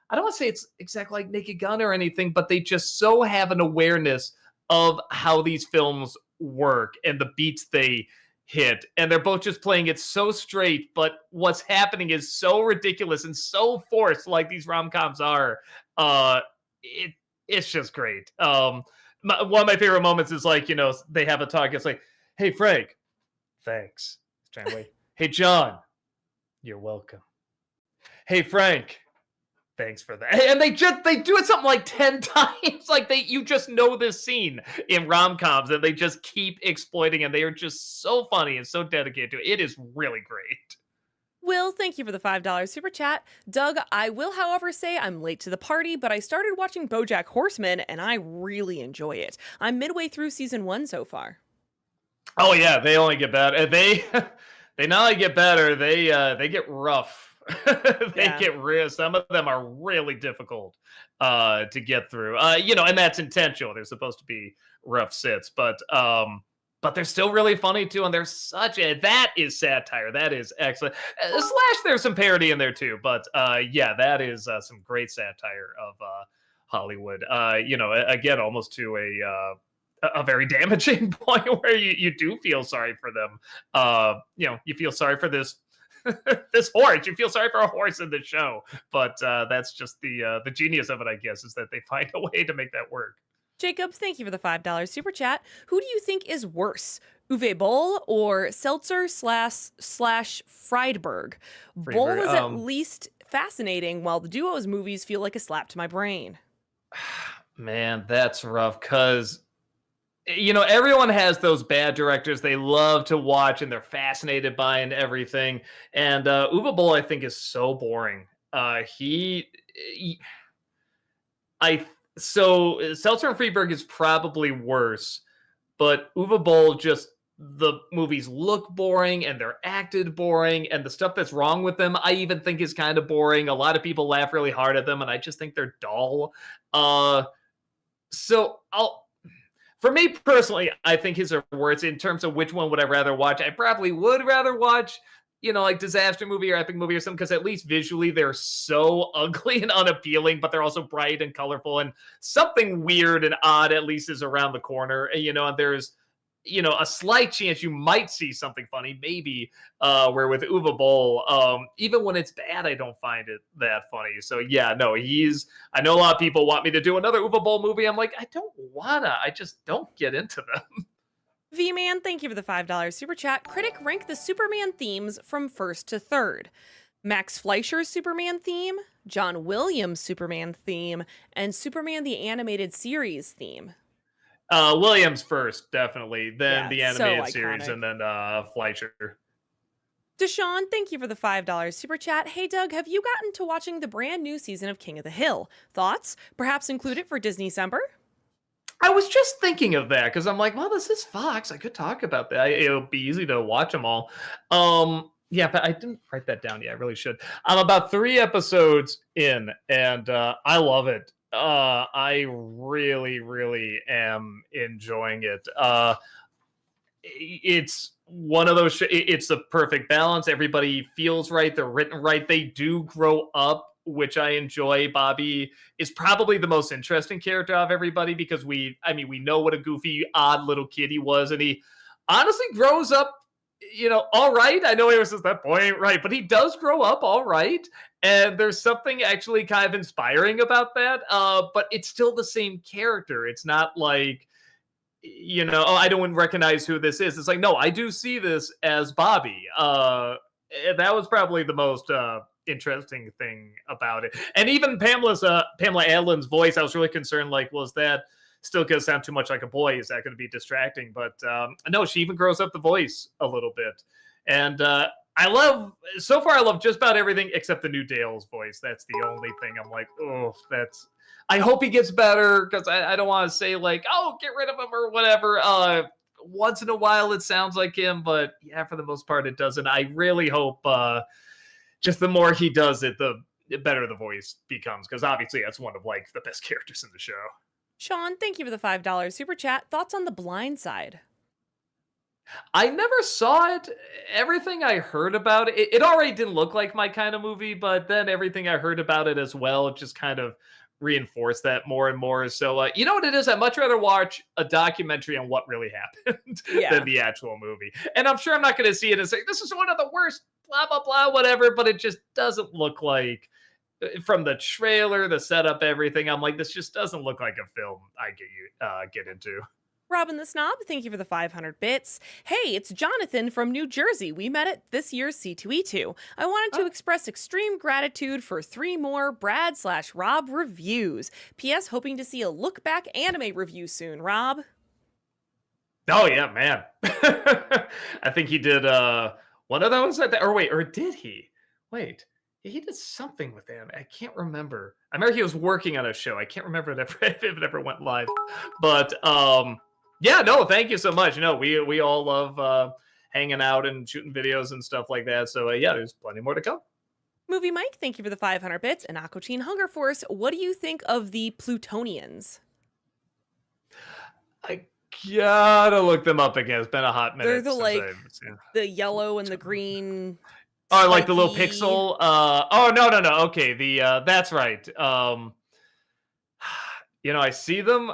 I don't want to say it's exactly like Naked Gun or anything, but they just so have an awareness of how these films work and the beats they hit, and they're both just playing it so straight, but what's happening is so ridiculous and so forced, like these rom-coms are. It's just great. One of my favorite moments is like, they have a talk. It's like, hey Frank, thanks. Trying to wait. Hey John, you're welcome. Hey Frank, thanks for that. And they do it something like 10 times. Like you just know this scene in rom-coms, and they just keep exploiting, and they are just so funny and so dedicated to it. It is really great. Will, thank you for the $5 super chat. Doug, I will, however, say I'm late to the party, but I started watching BoJack Horseman, and I really enjoy it. I'm midway through season 1 so far. Oh yeah, they only get better. They not only get better, they get rough. They get real. Some of them are really difficult to get through. And that's intentional. They're supposed to be rough sits, but they're still really funny too. And there's that is satire. That is excellent. Slash, there's some parody in there too, but that is some great satire of Hollywood. Again, almost to a very damaging point where you do feel sorry for them. You feel sorry for this this horse. You feel sorry for a horse in the show, but that's just the genius of it, I guess, is that they find a way to make that work. Jacob, thank you for the $5 super chat. Who do you think is worse, Uwe Boll or Seltzer slash Friedberg? Boll is at least fascinating, while the duo's movies feel like a slap to my brain. Man, that's rough, because everyone has those bad directors they love to watch and they're fascinated by and everything. And Uwe Boll, I think, is so boring. Seltzer and Friedberg is probably worse, but Uwe Boll, just the movies look boring and they're acted boring, and the stuff that's wrong with them I even think is kind of boring. A lot of people laugh really hard at them, and I just think they're dull. For me personally, I think his are worse. In terms of which one would I rather watch, I probably would rather watch, like disaster movie or epic movie or something, because at least visually they're so ugly and unappealing, but they're also bright and colorful, and something weird and odd at least is around the corner. And there's a slight chance you might see something funny, maybe, where with Uwe Boll, even when it's bad, I don't find it that funny. So yeah, no, I know a lot of people want me to do another Uwe Boll movie. I'm like, I don't wanna, I just don't get into them. V-Man, thank you for the $5 super chat. Critic, rank the Superman themes from first to third. Max Fleischer's Superman theme, John Williams' Superman theme, and Superman the Animated Series theme. Williams first, definitely. Then the animated so series, and then Fleischer. Deshaun, thank you for the $5 super chat. Hey Doug, have you gotten to watching the brand new season of King of the Hill? Thoughts? Perhaps include it for Disney-cember? I was just thinking of that, because I'm like, well, this is Fox. I could talk about that. It'll be easy to watch them all. Yeah, but I didn't write that down yet. I really should. I'm about 3 episodes in, and I love it. I really, really am enjoying it. It's one of those. It's the perfect balance. Everybody feels right. They're written right. They do grow up, which I enjoy. Bobby is probably the most interesting character of everybody, because we know what a goofy, odd little kid he was, and he honestly grows up all right. I know he was at that point, right? But he does grow up all right. And there's something actually kind of inspiring about that. But it's still the same character. It's not like, oh, I don't recognize who this is. It's like, no, I do see this as Bobby. That was probably the most interesting thing about it. And even Pamela Adlin's voice, I was really concerned, like, was that still going to sound too much like a boy? Is that going to be distracting? But no, she even grows up the voice a little bit. And so far, I love just about everything except the new Dale's voice. That's the only thing I'm like, oh, I hope he gets better, because I don't want to say, like, oh, get rid of him or whatever. Once in a while, it sounds like him, but yeah, for the most part, it doesn't. I really hope just the more he does it, the better the voice becomes, because obviously that's one of, like, the best characters in the show. Sean, thank you for the $5 super chat. Thoughts on The Blind Side? I never saw it. Everything I heard about it already didn't look like my kind of movie, but then everything I heard about it as well, it just kind of reinforced that more and more. So, you know what it is? I'd much rather watch a documentary on what really happened Yeah. than the actual movie. And I'm sure I'm not going to see it and say, this is one of the worst, blah, blah, blah, whatever, but it just doesn't look like, from the trailer, the setup, everything, I'm like, this just doesn't look like a film I get into. Robin the Snob, thank you for the 500 bits. Hey, it's Jonathan from New Jersey. We met at this year's C2E2. I wanted to express extreme gratitude for 3 more Brad/Rob reviews. P.S. Hoping to see a look back anime review soon, Rob. Oh yeah, man. I think he did one of those or did he? Wait. He did something with them. I can't remember. I remember he was working on a show. I can't remember if it ever went live. But yeah, no, thank you so much. We all love hanging out and shooting videos and stuff like that. So yeah, there's plenty more to come. Movie Mike, thank you for the 500 bits. And Aquatine Hunger Force, what do you think of the Plutonians? I gotta look them up again. It's been a hot minute. They're the since like I've seen. the yellow and the green. Oh, like the little spiky- pixel. Oh no. Okay, that's right. I see them.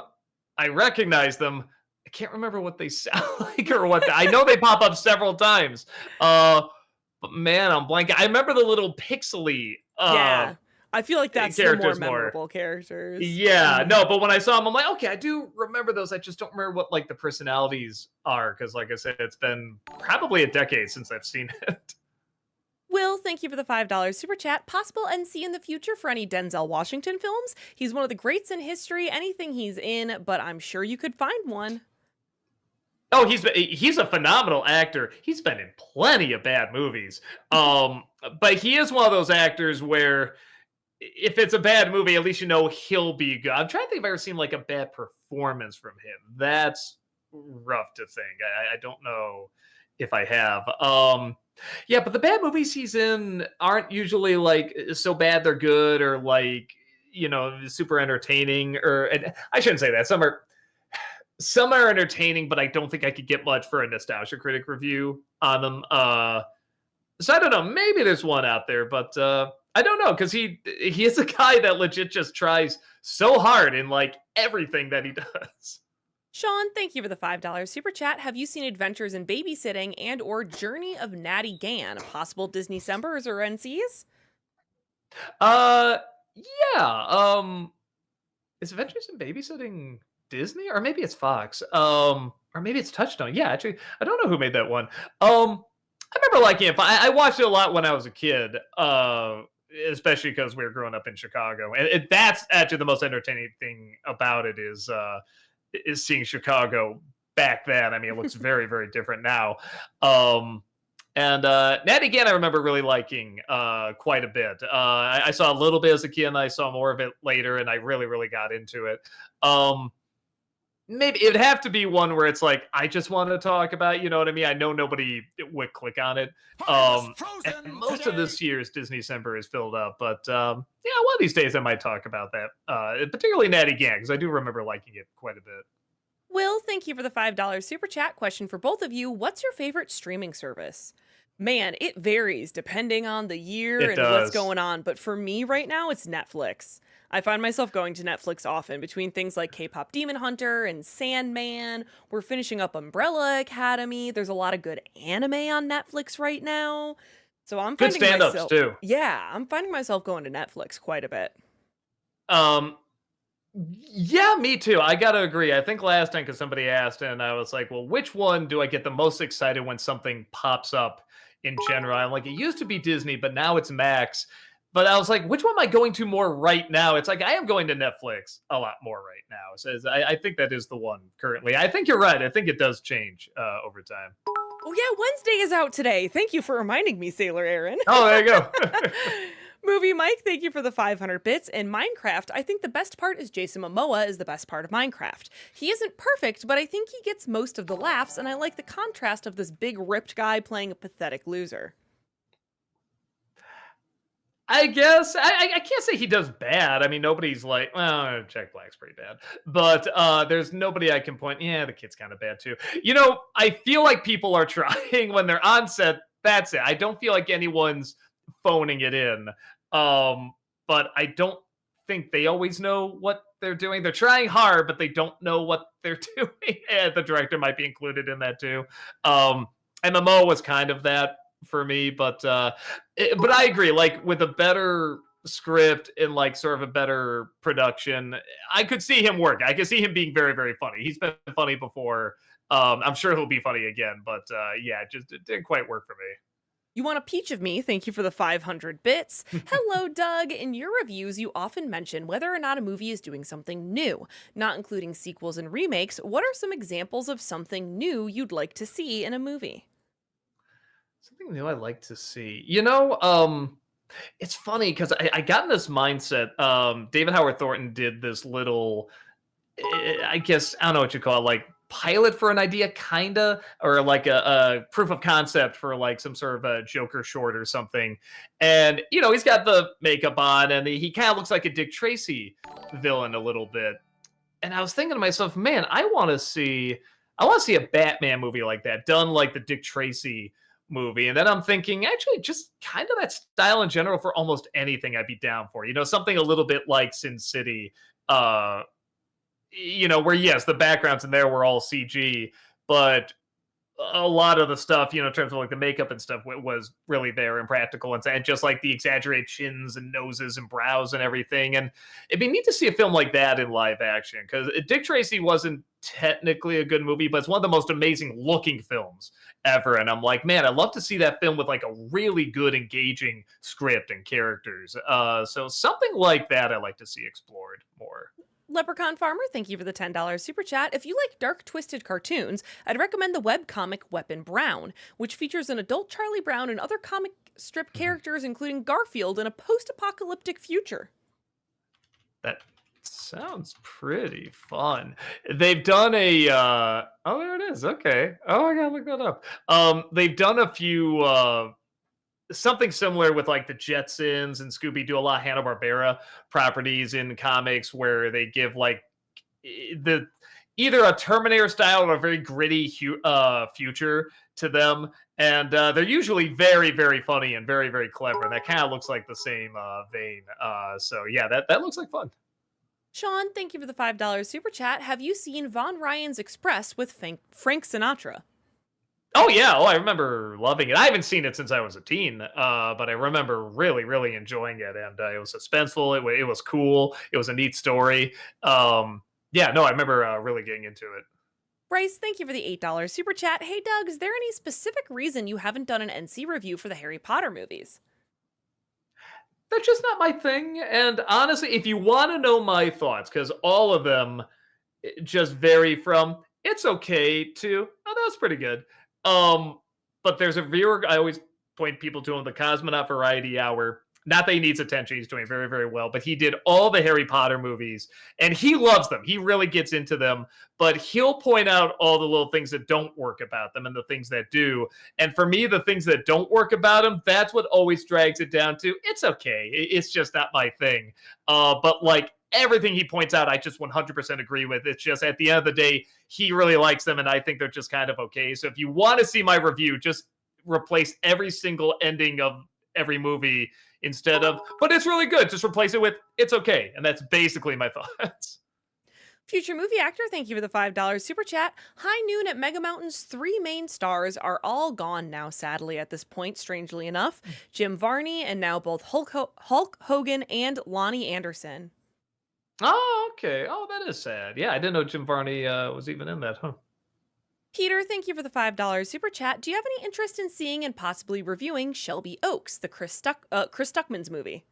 I recognize them. I can't remember what they sound like or what. I know they pop up several times. But man, I'm blanking. I remember the little pixely. Yeah. I feel like that's the more characters more. memorable characters. Yeah, no, but when I saw them, I'm like, okay, I do remember those. I just don't remember what, like, the personalities are, because, like I said, it's been probably a decade since I've seen it. Will, thank you for the $5 super chat. Possible NC in the future for any Denzel Washington films? He's one of the greats in history, anything he's in, but I'm sure you could find one. Oh, he's a phenomenal actor. He's been in plenty of bad movies. But he is one of those actors where if it's a bad movie, at least he'll be good. I'm trying to think if I've ever seen, like, a bad performance from him. That's rough to think. I don't know if I have. Yeah, but the bad movies he's in aren't usually, like, so bad they're good, or, like, super entertaining. Or I shouldn't say that. Some are entertaining, but I don't think I could get much for a Nostalgia Critic review on them. So I don't know. Maybe there's one out there, but I don't know, because he is a guy that legit just tries so hard in, like, everything that he does. Sean, thank you for the $5 super chat. Have you seen Adventures in Babysitting and or Journey of Natty Gann? Possible Disney Sembers or NCs? Yeah. Is Adventures in Babysitting Disney, or maybe it's Fox? Or maybe it's Touchstone. Yeah, actually, I don't know who made that one. I remember liking it. I watched it a lot when I was a kid, especially because we were growing up in Chicago, and that's actually the most entertaining thing about it is seeing Chicago back then. I mean, it looks very, very different now. And Natty Gann, I remember really liking quite a bit. I saw a little bit as a kid, and I saw more of it later, and I really, really got into it. Maybe it'd have to be one where it's like, I just want to talk about, you know what I mean? I know nobody would click on it. And most of this year's Disney December is filled up, but yeah, one of these days I might talk about that, particularly Natty Gann, because I do remember liking it quite a bit. Will, thank you for the $5 super chat. Question for both of you. What's your favorite streaming service? Man, it varies depending on the year It and what's does. going on, but for me right now, it's Netflix. I find myself going to Netflix often between things like K-pop Demon Hunter and Sandman. We're finishing up Umbrella Academy. There's a lot of good anime on Netflix right now. So I'm Good finding stand-ups myself, too. yeah, I'm finding myself going to Netflix quite a bit. Um, yeah, me too. I gotta agree. I think last time because somebody asked, and I was like, "Well, which one do I get the most excited when something pops up in general?" I'm like, it used to be Disney, but now it's Max. But I was like, which one am I going to more right now? It's like I am going to Netflix a lot more right now. So I think that is the one currently. I think you're right. I think it does change over time. Oh yeah, Wednesday is out today. Thank you for reminding me, Sailor Aaron. Oh, there you go. Movie Mike, thank you for the 500 bits. In Minecraft, I think the best part is Jason Momoa is the best part of Minecraft. He isn't perfect, but I think he gets most of the laughs, and I like the contrast of this big ripped guy playing a pathetic loser. I guess I can't say he does bad. I mean, nobody's like, well, Jack Black's pretty bad, but there's nobody I can point. Yeah, the kid's kind of bad too. I feel like people are trying when they're on set. That's it. I don't feel like anyone's phoning it in. But I don't think they always know what they're doing. They're trying hard, but they don't know what they're doing. And the director might be included in that too. Um, MMO was kind of that for me, but I agree. Like with a better script and like sort of a better production, I could see him work. I could see him being very, very funny. He's been funny before. I'm sure he'll be funny again, but yeah, it didn't quite work for me. You want a peach of me? Thank you for the 500 bits. Hello, Doug. In your reviews, you often mention whether or not a movie is doing something new, not including sequels and remakes. What are some examples of something new you'd like to see in a movie? Something new I like to see. It's funny because I got in this mindset. David Howard Thornton did this little, I guess, I don't know what you call it, like pilot for an idea, kinda, or like a proof of concept for like some sort of a Joker short or something. And he's got the makeup on, and he kind of looks like a Dick Tracy villain a little bit. And I was thinking to myself, man, I want to see a Batman movie like that, done like the Dick Tracy movie. And then I'm thinking, actually, just kind of that style in general for almost anything I'd be down for. Something a little bit like Sin City, uh, where yes, the backgrounds in there were all CG, but a lot of the stuff, in terms of like the makeup and stuff, was really there and practical, and just like the exaggerated chins and noses and brows and everything. And it'd be neat to see a film like that in live action because Dick Tracy wasn't technically a good movie, but it's one of the most amazing looking films ever. And I'm like, man, I'd love to see that film with like a really good, engaging script and characters. So something like that I'd like to see explored more. Leprechaun Farmer, thank you for the $10 super chat. If you like dark, twisted cartoons, I'd recommend the webcomic Weapon Brown, which features an adult Charlie Brown and other comic strip characters, including Garfield, in a post apocalyptic future. That sounds pretty fun. They've done oh, there it is. Okay. Oh, I gotta look that up. They've done a few something similar with like the Jetsons and Scooby Doo, a lot of Hanna-Barbera properties in comics where they give like the either a Terminator style or a very gritty future to them. And they're usually very, very funny and very, very clever. And that kind of looks like the same vein. So yeah, that looks like fun. Sean, thank you for the $5 super chat. Have you seen Von Ryan's Express with Frank Sinatra? Oh yeah, I remember loving it. I haven't seen it since I was a teen, but I remember really, really enjoying it, and it was suspenseful. It was cool. It was a neat story. Yeah, no, I remember really getting into it. Bryce, thank you for the $8 super chat. Hey Doug, is there any specific reason you haven't done an NC review for the Harry Potter movies? That's just not my thing. And honestly, if you want to know my thoughts, because all of them just vary from it's okay to oh, that was pretty good. But there's a viewer I always point people to him, the Cosmonaut Variety Hour. Not that he needs attention, he's doing very, very well, but he did all the Harry Potter movies and he loves them. He really gets into them, but he'll point out all the little things that don't work about them and the things that do. And for me, the things that don't work about them, that's what always drags it down to it's okay. It's just not my thing. But like everything he points out, I just 100% agree with. It's just at the end of the day, he really likes them and I think they're just kind of okay. So if you want to see my review, just replace every single ending of every movie instead of, but it's really good. Just replace it with, it's okay. And that's basically my thoughts. Future movie actor, thank you for the $5 super chat. High Noon at Mega Mountain's three main stars are all gone now, sadly, at this point, strangely enough. Jim Varney, and now both Hulk Hogan and Lonnie Anderson. Oh, okay. Oh, that is sad. Yeah, I didn't know Jim Varney was even in that, huh? Peter, thank you for the $5 super chat. Do you have any interest in seeing and possibly reviewing Shelby Oaks, the Chris Stuckman's movie?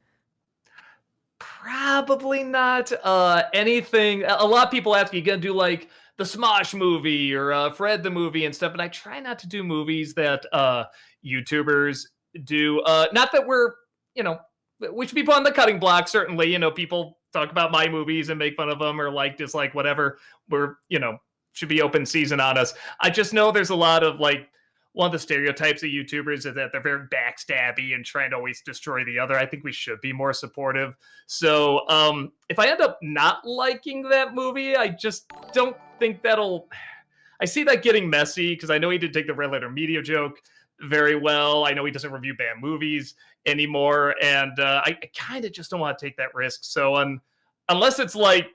Probably not anything. A lot of people ask, you gonna do like the Smosh movie or Fred the movie and stuff, but I try not to do movies that YouTubers do. Not that we're, you know, we should be put on the cutting block. Certainly, you know, people talk about my movies and make fun of them or like dislike whatever. We're, you know, should be open season on us. I just know there's a lot of like, one of the stereotypes of YouTubers is that they're very backstabby and trying to always destroy the other. I think we should be more supportive. So if I end up not liking that movie, I just don't think that'll. I see that getting messy because I know he did take the Red Letter Media joke very well. I know he doesn't review bad movies anymore, and I kind of just don't want to take that risk. So unless it's like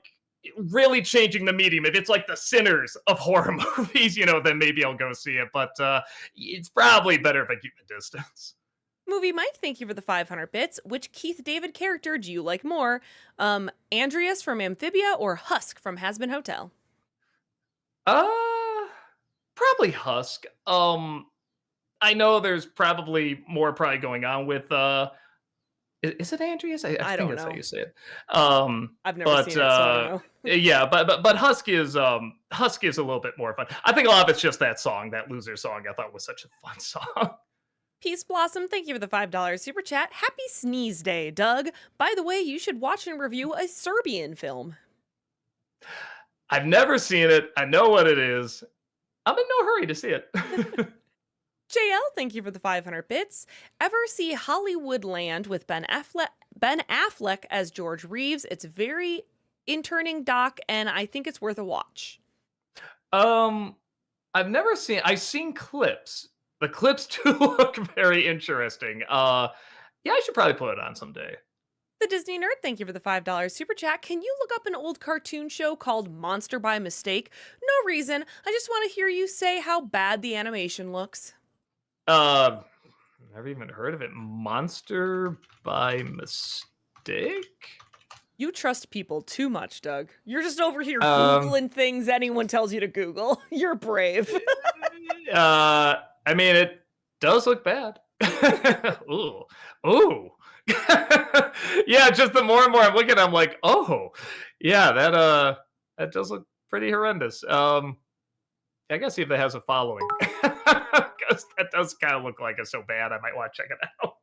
really changing the medium, if it's like the Sinners of horror movies, you know, then maybe I'll go see it. But it's probably better if I keep the distance. Movie Mike, thank you for the 500 bits. Which Keith David character do you like more? Andreas from Amphibia or Husk from Hazbin Hotel? Uh, Probably Husk. I know there's probably more going on with is it Andreas? I think don't that's know. how you say it. I've never seen it, so I don't know. Yeah, but Husk is a little bit more fun. I think a lot of it's just that song, that loser song. I thought was such a fun song. Peace Blossom, thank you for the $5 super chat. Happy Sneeze Day, Doug. By the way, you should watch and review a Serbian film. I've never seen it. I know what it is. I'm in no hurry to see it. JL, thank you for the 500 bits. Ever see Hollywoodland with Ben Affleck as George Reeves? It's very interning doc, and I think it's worth a watch. I've never seen. I've seen clips. The clips do look very interesting. Yeah, I should probably put it on someday. The Disney Nerd, thank you for the $5 super chat. Can you look up an old cartoon show called Monster by Mistake? No reason. I just want to hear you say how bad the animation looks. Never even heard of it. Monster by Mistake? You trust people too much, Doug. You're just over here Googling things anyone tells you to Google. You're brave. I mean, it does look bad. Ooh. Ooh. Yeah, just the more and more I'm looking, I'm like, oh, yeah, that does look pretty horrendous. I guess see if it has a following. Because that does kind of look like it's so bad, I might want to check it out.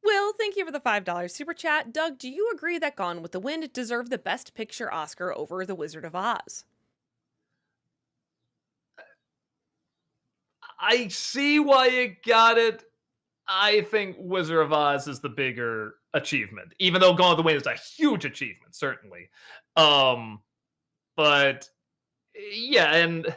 Will, thank you for the $5 super chat. Doug, do you agree that Gone with the Wind deserved the Best Picture Oscar over The Wizard of Oz? I see why it got it. I think Wizard of Oz is the bigger achievement, even though Gone with the Wind is a huge achievement, certainly. But yeah, and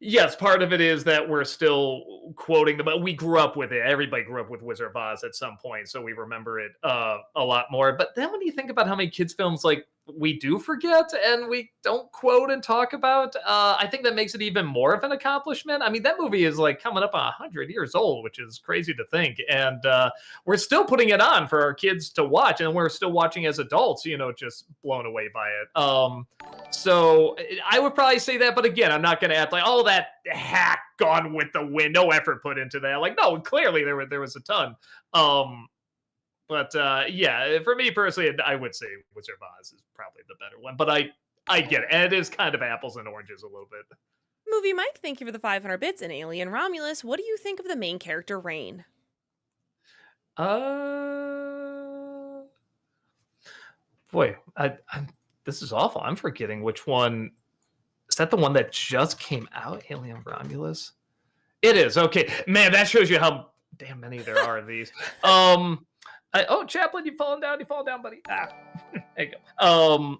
yes, part of it is that we're still quoting them, but we grew up with it. Everybody grew up with Wizard of Oz at some point, so we remember it a lot more. But then when you think about how many kids' films like we do forget and we don't quote and talk about, I think that makes it even more of an accomplishment. I mean, that movie is like coming up on 100 years old, which is crazy to think. And we're still putting it on for our kids to watch, and we're still watching as adults, you know, just blown away by it. So I would probably say that, but again, I'm not going to act like, oh, that hack Gone with the Wind, no effort put into that. Like, no, clearly there was a ton. But yeah, for me personally, I would say Wizard of Oz is probably the better one. But I get it, and it is kind of apples and oranges a little bit. Movie Mike, thank you for the 500 bits. And Alien Romulus, what do you think of the main character Rain? Boy, this is awful. I'm forgetting which one. Is that the one that just came out? Alien Romulus? It is. Okay. Man, that shows you how damn many there are of these. Oh, Chaplin, you falling down, buddy. There you go.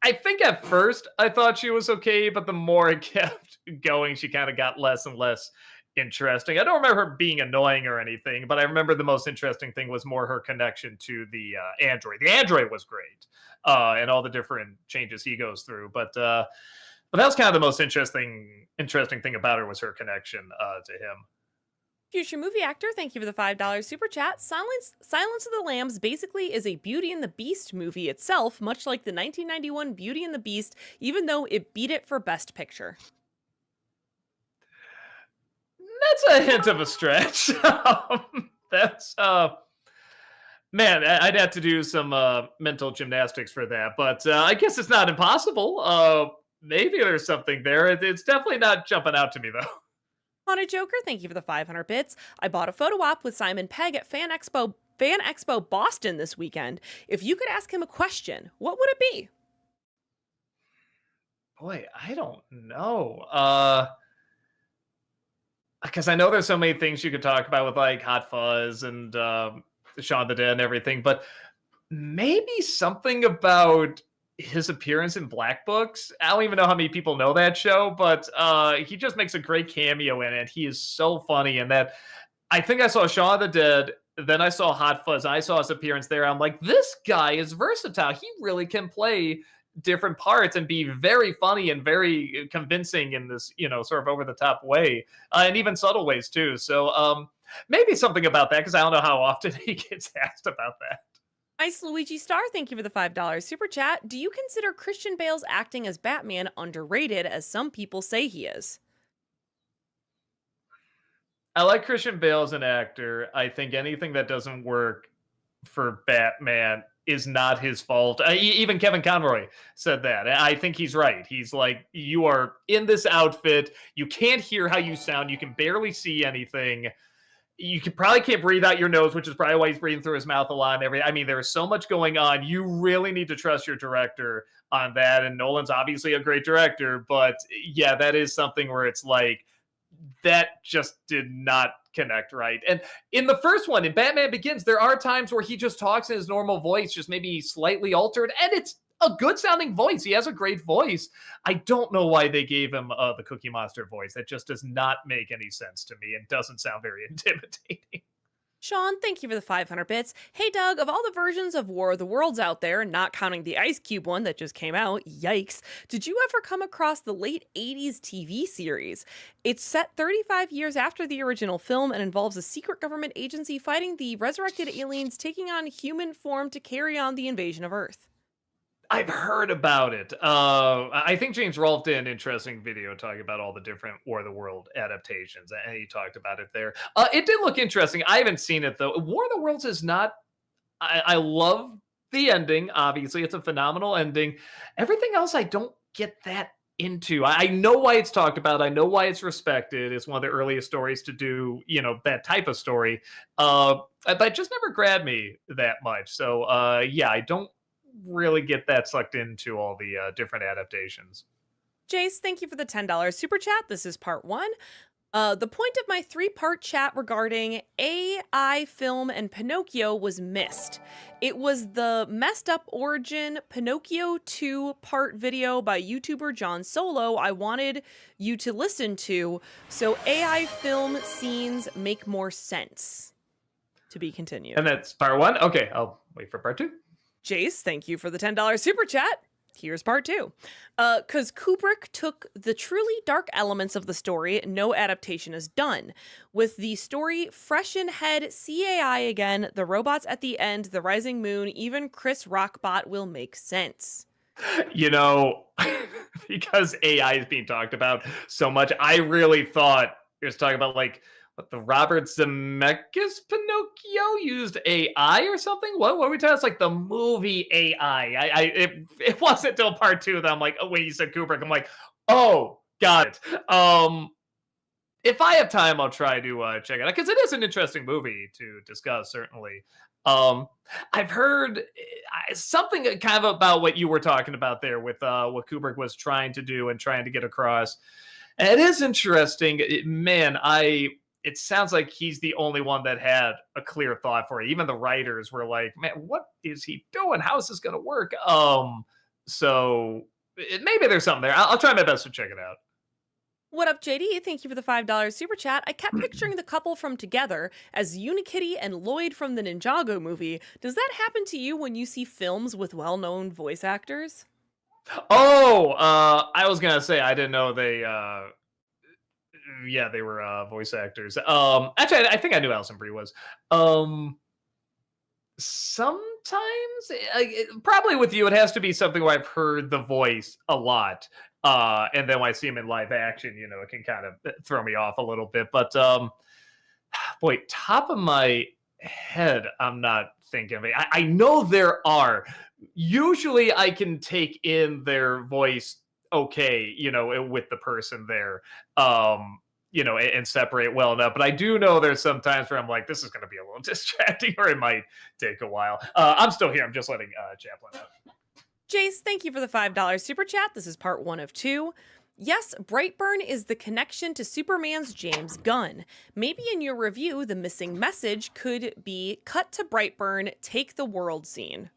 I think at first I thought she was okay, but the more it kept going, she kind of got less and less interesting. I don't remember her being annoying or anything, but I remember the most interesting thing was more her connection to the android. The android was great, and all the different changes he goes through. But that was kind of the most interesting thing about her was her connection to him. Future movie actor, thank you for the $5 super chat. Silence of the Lambs basically is a Beauty and the Beast movie itself, much like the 1991 Beauty and the Beast, even though it beat it for Best Picture. That's a hint of a stretch. That's man, I'd have to do some mental gymnastics for that, but I guess it's not impossible. Maybe there's something there. It's definitely not jumping out to me though. Haunted Joker, thank you for the 500 bits. I bought a photo op with Simon Pegg at Fan Expo Boston this weekend. If you could ask him a question, what would it be? Boy, I don't know. Because I know there's so many things you could talk about with like Hot Fuzz and Shaun of the Dead and everything, but maybe something about his appearance in Black Books. I don't even know how many people know that show, but he just makes a great cameo in it. He is so funny, and that I think I saw Shaun of the Dead, then I saw Hot Fuzz, and I saw his appearance there. I'm like, this guy is versatile. He really can play different parts and be very funny and very convincing in this, sort of over the top way, and even subtle ways too. So maybe something about that because I don't know how often he gets asked about that. Ice Luigi Star, thank you for the $5 super chat. Do you consider Christian Bale's acting as Batman underrated, as some people say he is? I like Christian Bale as an actor. I think anything that doesn't work for Batman is not his fault. Even Kevin Conroy said that. I think he's right. He's like, you are in this outfit. You can't hear how you sound. You can barely see anything. Probably can't breathe out your nose, which is probably why he's breathing through his mouth a lot. And I mean, there's so much going on. You really need to trust your director on that. And Nolan's obviously a great director, but yeah, that is something where it's like, that just did not connect right. And in the first one, in Batman Begins, there are times where he just talks in his normal voice, just maybe slightly altered, and it's a good sounding voice. He has a great voice. I don't know why they gave him the Cookie Monster voice. That just does not make any sense to me and doesn't sound very intimidating. Sean, thank you for the 500 bits. Hey Doug, of all the versions of War of the Worlds out there, not counting the Ice Cube one that just came out, yikes, did you ever come across the late 80s TV series? It's set 35 years after the original film and involves a secret government agency fighting the resurrected aliens taking on human form to carry on the invasion of Earth. I've heard about it. I think James Rolfe did an interesting video talking about all the different War of the World adaptations, and he talked about it there. It did look interesting. I haven't seen it though. War of the Worlds is not. I love the ending. Obviously, it's a phenomenal ending. Everything else, I don't get that into. I know why it's talked about. I know why it's respected. It's one of the earliest stories to do, that type of story. But it just never grabbed me that much. So, yeah, I don't really get that sucked into all the different adaptations. Jace, thank you for the $10 super chat. This is part one. The point of my 3-part chat regarding AI film and Pinocchio was missed. It was the messed up origin Pinocchio 2-part video by YouTuber John Solo I wanted you to listen to, so AI film scenes make more sense. To be continued. And that's part one? Okay, I'll wait for part two. Jace, thank you for the $10 super chat. Here's part two. Because Kubrick took the truly dark elements of the story, no adaptation is done. With the story fresh in head, CAI again, the robots at the end, the rising moon, even Chris Rockbot will make sense. Because AI is being talked about so much, I really thought it was talking about like what the Robert Zemeckis Pinocchio used AI or something. What were we talking? It's like the movie AI. It wasn't until part two that I'm like, oh, when you said Kubrick, I'm like, oh, got it. If I have time, I'll try to check it out because it is an interesting movie to discuss. Certainly. I've heard something kind of about what you were talking about there with what Kubrick was trying to do and trying to get across. And it is interesting, man. It sounds like he's the only one that had a clear thought for it. Even the writers were like, man, what is he doing? How is this going to work? So maybe there's something there. I'll try my best to check it out. What up, JD? Thank you for the $5 super chat. I kept picturing the couple from Together as Unikitty and Lloyd from the Ninjago movie. Does that happen to you when you see films with well known voice actors? Oh, I was gonna say I didn't know they. Yeah, they were voice actors. Actually, I think I knew Alison Brie was. Um, Sometimes, probably with you, it has to be something where I've heard the voice a lot, and then when I see him in live action, it can kind of throw me off a little bit. But boy, top of my head, I'm not thinking of it. I know there are. Usually, I can take in their voice okay, with the person there. And separate well enough. But I do know there's some times where I'm like, this is going to be a little distracting, or it might take a while. I'm still here. I'm just letting Chaplin out. Jace, thank you for the $5 super chat. This is part 1 of 2. Yes, Brightburn is the connection to Superman's James Gunn. Maybe in your review, the missing message could be cut to Brightburn, take the world scene.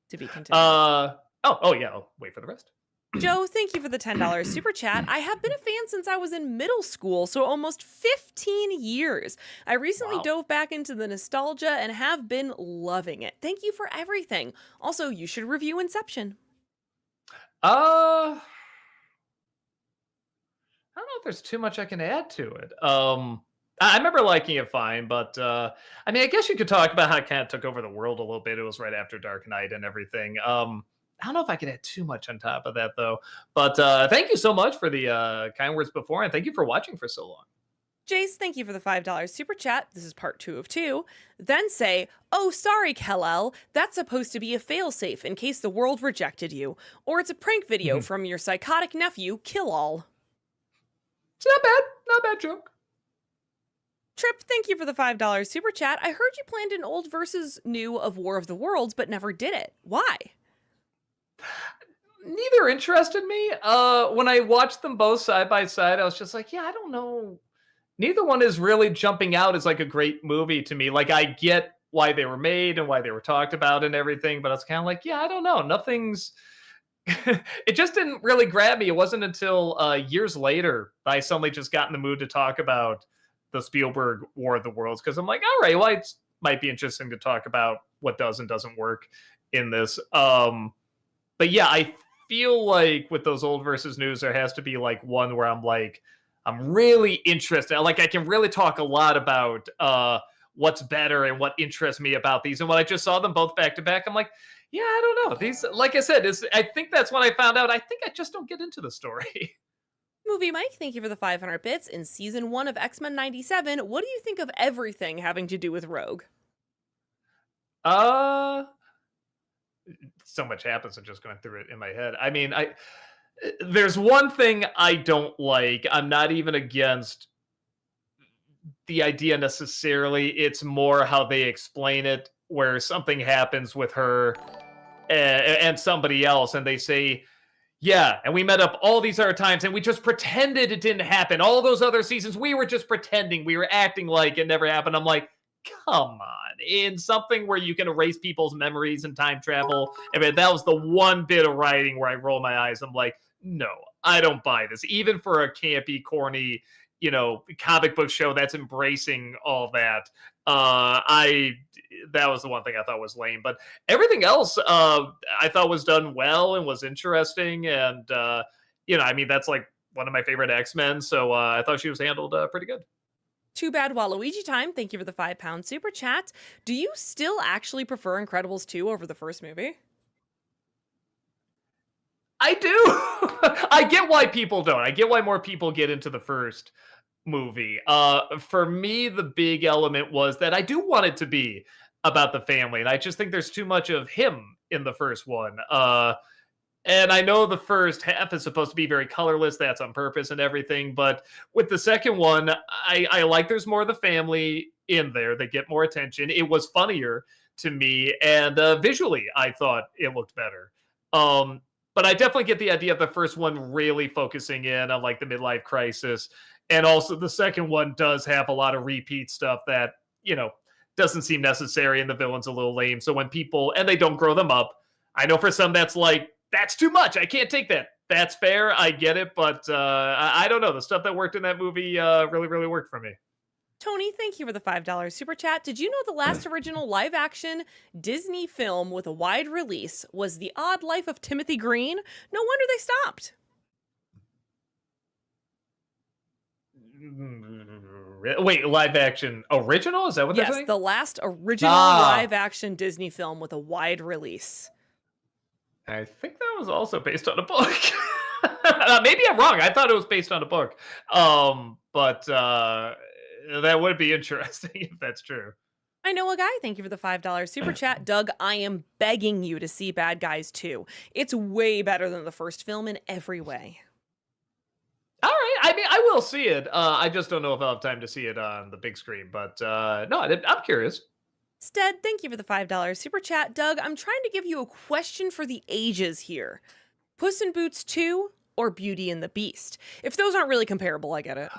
To be continued. Oh yeah. I'll wait for the rest. Joe, thank you for the $10 super chat. I have been a fan since I was in middle school, so almost 15 years. I recently dove back into the nostalgia and have been loving it. Thank you for everything. Also, you should review Inception. I don't know if there's too much I can add to it. I remember liking it fine, but I mean, I guess you could talk about how it kind of took over the world a little bit. It was right after Dark Knight and everything. I don't know if I could add too much on top of that, though. But thank you so much for the kind words before, and thank you for watching for so long. Jace, thank you for the $5 super chat. This is part 2 of 2. Then say, oh, sorry, Kal-El. That's supposed to be a failsafe in case the world rejected you. Or it's a prank video from your psychotic nephew, Kill-All. It's not bad. Not a bad joke. Trip, thank you for the $5 super chat. I heard you planned an old versus new of War of the Worlds, but never did it. Why? Neither interested me. When I watched them both side by side, I was just like, yeah, I don't know. Neither one is really jumping out as like a great movie to me. Like, I get why they were made and why they were talked about and everything, but I was kind of like, yeah, I don't know. Nothing's. It just didn't really grab me. It wasn't until years later that I suddenly just got in the mood to talk about the Spielberg War of the Worlds, because I'm like, all right, well, it might be interesting to talk about what does and doesn't work in this. But yeah, I feel like with those old versus news, there has to be like one where I'm like, I'm really interested. Like, I can really talk a lot about what's better and what interests me about these. And when I just saw them both back to back, I'm like, yeah, I don't know. These, like I said, I think that's when I found out. I think I just don't get into the story. Movie Mike, thank you for the 500 bits. In season 1 of X-Men 97, what do you think of everything having to do with Rogue? So much happens. I'm just going through it in my head. I mean, there's one thing I don't like. I'm not even against the idea necessarily. It's more how they explain it, where something happens with her and somebody else, and they say, yeah, and we met up all these other times, and we just pretended it didn't happen. All those other seasons, we were just pretending. We were acting like it never happened. I'm like, come on. In something where you can erase people's memories and time travel, I mean, that was the one bit of writing where I roll my eyes. I'm like, no, I don't buy this. Even for a campy, corny, comic book show that's embracing all that, that was the one thing I thought was lame. But everything else, I thought was done well and was interesting. And I mean, that's like one of my favorite X-Men. So I thought she was handled pretty good. Too Bad Waluigi time. Thank you for the £5 super chat. Do you still actually prefer Incredibles 2 over the first movie? I do. I get why people don't. I get why more people get into the first movie. For me, the big element was that I do want it to be about the family, and I just think there's too much of him in the first one. And I know the first half is supposed to be very colorless. That's on purpose and everything. But with the second one, I like there's more of the family in there. They get more attention. It was funnier to me. And visually, I thought it looked better. But I definitely get the idea of the first one really focusing in on like the midlife crisis. And also the second one does have a lot of repeat stuff that, doesn't seem necessary, and the villain's a little lame. So when people, and they don't grow them up, I know for some that's like that's too much. I can't take that. That's fair. I get it, but I don't know. The stuff that worked in that movie really, really worked for me. Tony, thank you for the $5 super chat. Did you know the last original live action Disney film with a wide release was The Odd Life of Timothy Green? No wonder they stopped. Wait, live action original? Is that what they're Yes, saying? the last original Ah, live action Disney film with a wide release. I think that was also based on a book. Maybe I'm wrong. I thought it was based on a book. But that would be interesting if that's true. I know a guy. Thank you for the $5 super chat. Doug, I am begging you to see Bad Guys 2. It's way better than the first film in every way. All right. I mean, I will see it. I just don't know if I'll have time to see it on the big screen. But no, I'm curious. Stead, thank you for the $5 super chat. Doug, I'm trying to give you a question for the ages here. Puss in Boots 2 or Beauty and the Beast? If those aren't really comparable, I get it.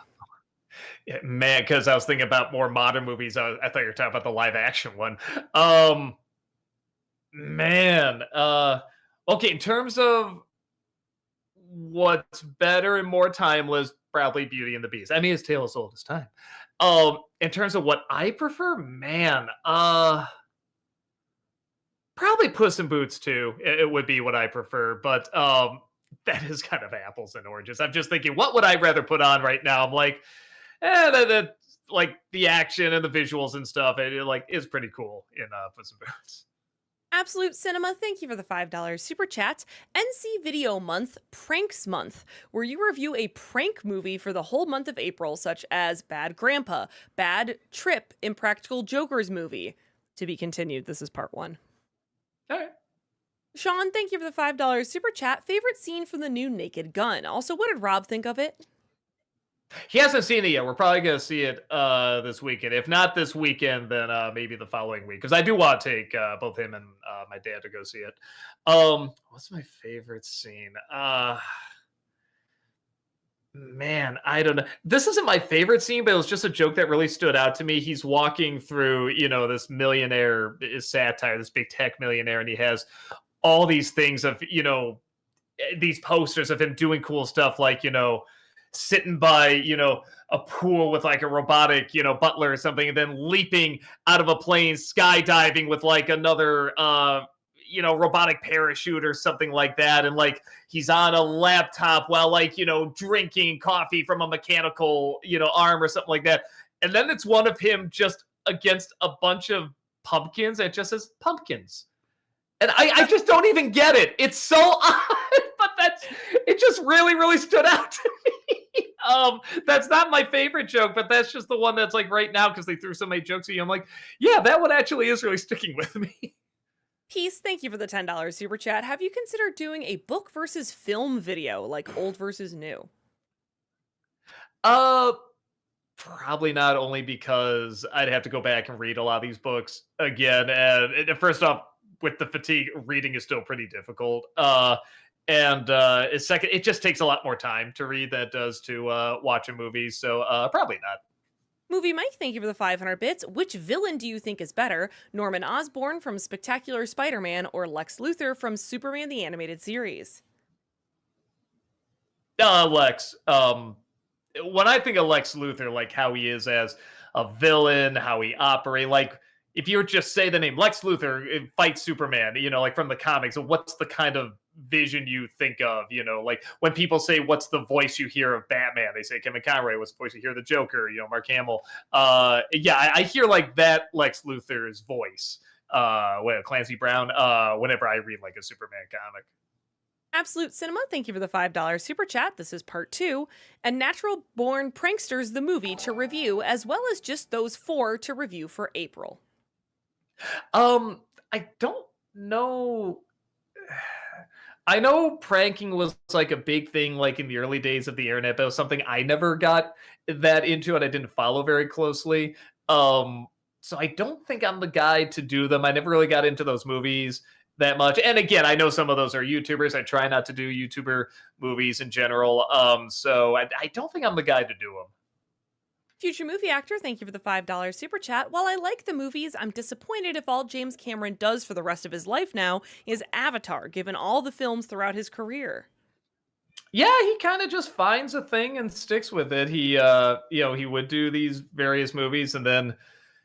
Yeah, man, because I was thinking about more modern movies. I thought you were talking about the live action one. Um, man. Okay, in terms of what's better and more timeless, probably Beauty and the Beast. I mean, it's tale as old as time. In terms of what I prefer, man, probably Puss in Boots too. It would be what I prefer, but that is kind of apples and oranges. I'm just thinking, what would I rather put on right now? I'm like, like the action and the visuals and stuff. It like is pretty cool in Puss in Boots. Absolute Cinema, thank you for the $5 super chat. NC Video Month, Pranks Month, where you review a prank movie for the whole month of April, such as Bad Grandpa, Bad Trip, Impractical Jokers movie. To be continued, this is part 1. All right. Sean, thank you for the $5 super chat. Favorite scene from the new Naked Gun? Also, what did Rob think of it? He hasn't seen it yet. We're probably going to see it this weekend. If not this weekend, then maybe the following week. Because I do want to take both him and my dad to go see it. What's my favorite scene? Man, I don't know. This isn't my favorite scene, but it was just a joke that really stood out to me. He's walking through, this millionaire is satire, this big tech millionaire, and he has all these things of, these posters of him doing cool stuff like, sitting by, a pool with like a robotic, butler or something, and then leaping out of a plane, skydiving with like another, robotic parachute or something like that. And like he's on a laptop while like, drinking coffee from a mechanical, arm or something like that. And then it's one of him just against a bunch of pumpkins. And it just says pumpkins. And I just don't even get it. It's so odd, but it just really, really stood out to me. That's not my favorite joke, but that's just the one that's like right now because they threw so many jokes at you. I'm like, yeah, that one actually is really sticking with me. Peace, thank you for the $10 super chat. Have you considered doing a book versus film video, like old versus new? Probably not, only because I'd have to go back and read a lot of these books again. And first off, with the fatigue, reading is still pretty difficult. And second, it just takes a lot more time to read than it does to watch a movie. So probably not. Movie Mike, thank you for the 500 bits. Which villain do you think is better, Norman Osborn from Spectacular Spider-Man or Lex Luthor from Superman the Animated Series? Lex. When I think of Lex Luthor, like how he is as a villain, how he operates, like if you were just say the name Lex Luthor fights Superman, like from the comics, what's the kind of vision you think of? Like when people say, what's the voice you hear of Batman? They say Kevin Conroy. What's the voice you hear of the Joker? Mark Hamill. Yeah, I hear like that Lex Luthor's voice. Clancy Brown. Whenever I read like a Superman comic. Absolute Cinema, thank you for the $5 super chat. This is part 2. And Natural Born Pranksters, the movie to review, as well as just those 4 to review for April. I don't know. I know pranking was like a big thing like in the early days of the internet, but it was something I never got that into and I didn't follow very closely. So I don't think I'm the guy to do them. I never really got into those movies that much. And again, I know some of those are YouTubers. I try not to do YouTuber movies in general. So I don't think I'm the guy to do them. Future movie actor, thank you for the $5 super chat. While I like the movies, I'm disappointed if all James Cameron does for the rest of his life now is Avatar, given all the films throughout his career. Yeah, he kind of just finds a thing and sticks with it. He would do these various movies, and then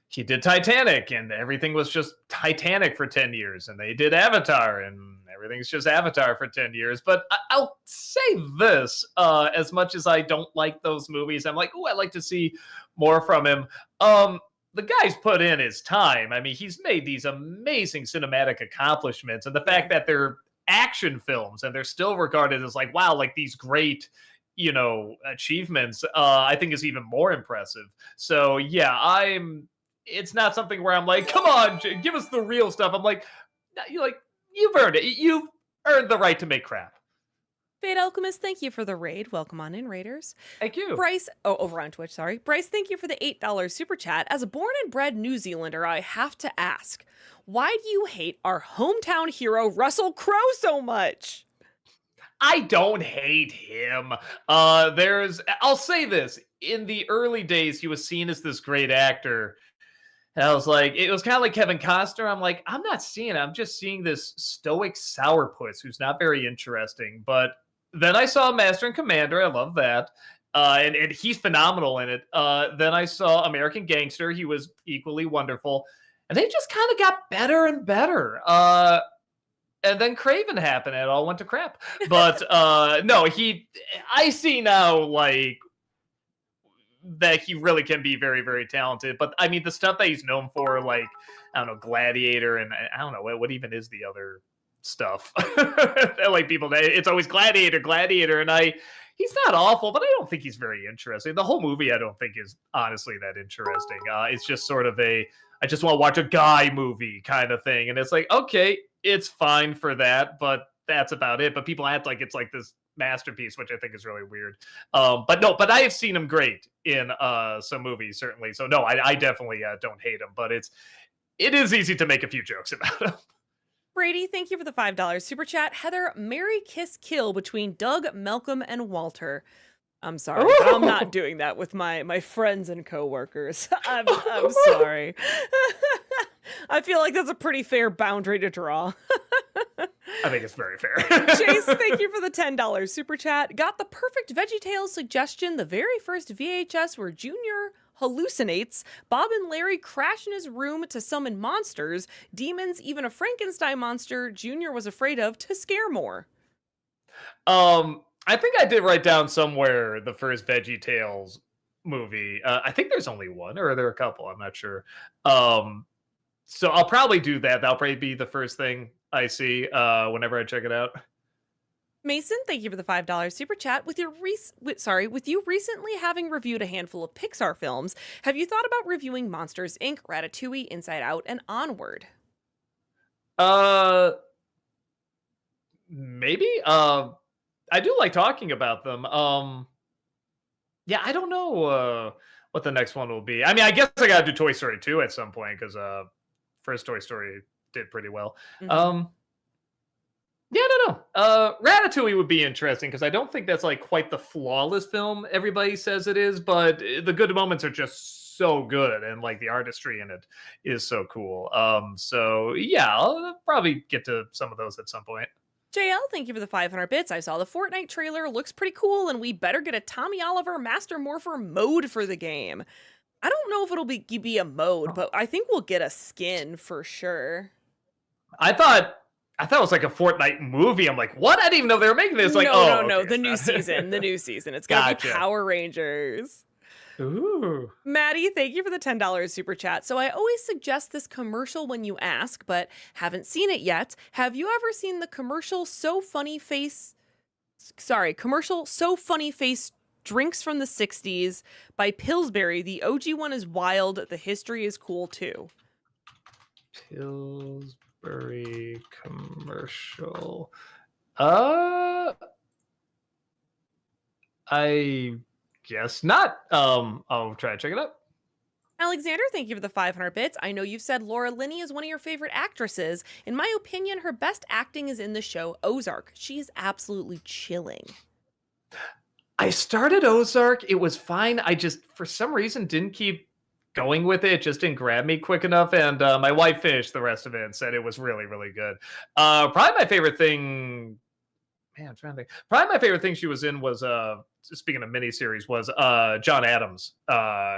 he did Titanic, and everything was just Titanic for 10 years, and they did Avatar, and everything's just Avatar for 10 years. But I'll say this, as much as I don't like those movies, I'm like, oh, I'd like to see more from him. The guy's put in his time. I mean, he's made these amazing cinematic accomplishments, and the fact that they're action films and they're still regarded as like, wow, like these great, achievements, I think is even more impressive. So yeah, it's not something where I'm like, come on, give us the real stuff. I'm like, you've earned it. You've earned the right to make crap. Fade Alchemist, thank you for the raid. Welcome on in, Raiders. Thank you. Bryce, over on Twitch, sorry. Bryce, thank you for the $8 super chat. As a born and bred New Zealander, I have to ask, why do you hate our hometown hero, Russell Crowe, so much? I don't hate him. I'll say this. In the early days, he was seen as this great actor. And I was like, it was kind of like Kevin Costner. I'm like, I'm not seeing it. I'm just seeing this stoic sourpuss who's not very interesting. But then I saw Master and Commander. I love that. And he's phenomenal in it. Then I saw American Gangster. He was equally wonderful. And they just kind of got better and better. And then Craven happened. And it all went to crap. But no, I see now, like, that he really can be very, very talented. But I mean, the stuff that he's known for, like, I don't know, Gladiator, and I don't know what even is the other stuff. Like, people, it's always Gladiator, and he's not awful, but I don't think he's very interesting. The whole movie, I don't think is honestly that interesting. It's just sort of I just want to watch a guy movie kind of thing, and it's like, okay, it's fine for that, but that's about it. But people act like it's like this masterpiece, which I think is really weird. But I have seen him great in some movies, certainly. So no, I definitely don't hate him, but it is easy to make a few jokes about him. Brady, thank you for the $5 super chat. Heather, marry, kiss, kill between Doug, Malcolm, and Walter. I'm sorry, but I'm not doing that with my friends and coworkers. I'm sorry. I feel like that's a pretty fair boundary to draw. I think it's very fair. Chase, thank you for the $10 super chat. Got the perfect VeggieTales suggestion. The very first VHS where Junior hallucinates. Bob and Larry crash in his room to summon monsters, demons, even a Frankenstein monster Junior was afraid of to scare more. I think I did write down somewhere the first VeggieTales movie. I think there's only one, or are there a couple? I'm not sure. So I'll probably do that. That'll probably be the first thing I see whenever I check it out. Mason, thank you for the $5 super chat. With you recently having reviewed a handful of Pixar films, have you thought about reviewing Monsters Inc., Ratatouille, Inside Out, and Onward? Maybe. I do like talking about them. Yeah, I don't know what the next one will be. I mean, I guess I gotta do Toy Story 2 at some point, because first Toy Story did pretty well. Mm-hmm. Yeah, I don't know. Ratatouille would be interesting, because I don't think that's like quite the flawless film everybody says it is, but the good moments are just so good, and like the artistry in it is so cool. So yeah, I'll probably get to some of those at some point. JL, thank you for the 500 bits. I saw the Fortnite trailer. Looks pretty cool, and we better get a Tommy Oliver Master Morpher mode for the game. I don't know if it'll be a mode, but I think we'll get a skin for sure. I thought it was like a Fortnite movie. I'm like, what? I didn't even know they were making this. Like, no. Okay, The new season. The new season. It's gonna be Power Rangers. Ooh. Maddie, thank you for the $10 super chat. So I always suggest this commercial when you ask, but haven't seen it yet. Have you ever seen the commercial commercial So Funny Face Drinks from the 60s by Pillsbury? The OG one is wild. The history is cool too. Pillsbury commercial. I guess not. I'll try to check it out. Alexander, thank you for the 500 bits. I know you've said Laura Linney is one of your favorite actresses. In my opinion, her best acting is in the show Ozark. She's absolutely chilling. I started Ozark. It was fine. I just, for some reason, didn't keep going with it. It just didn't grab me quick enough. And my wife finished the rest of it and said it was really, really good. Probably my favorite thing. Man, I'm trying to think. Probably my favorite thing she was in was speaking of miniseries was John Adams.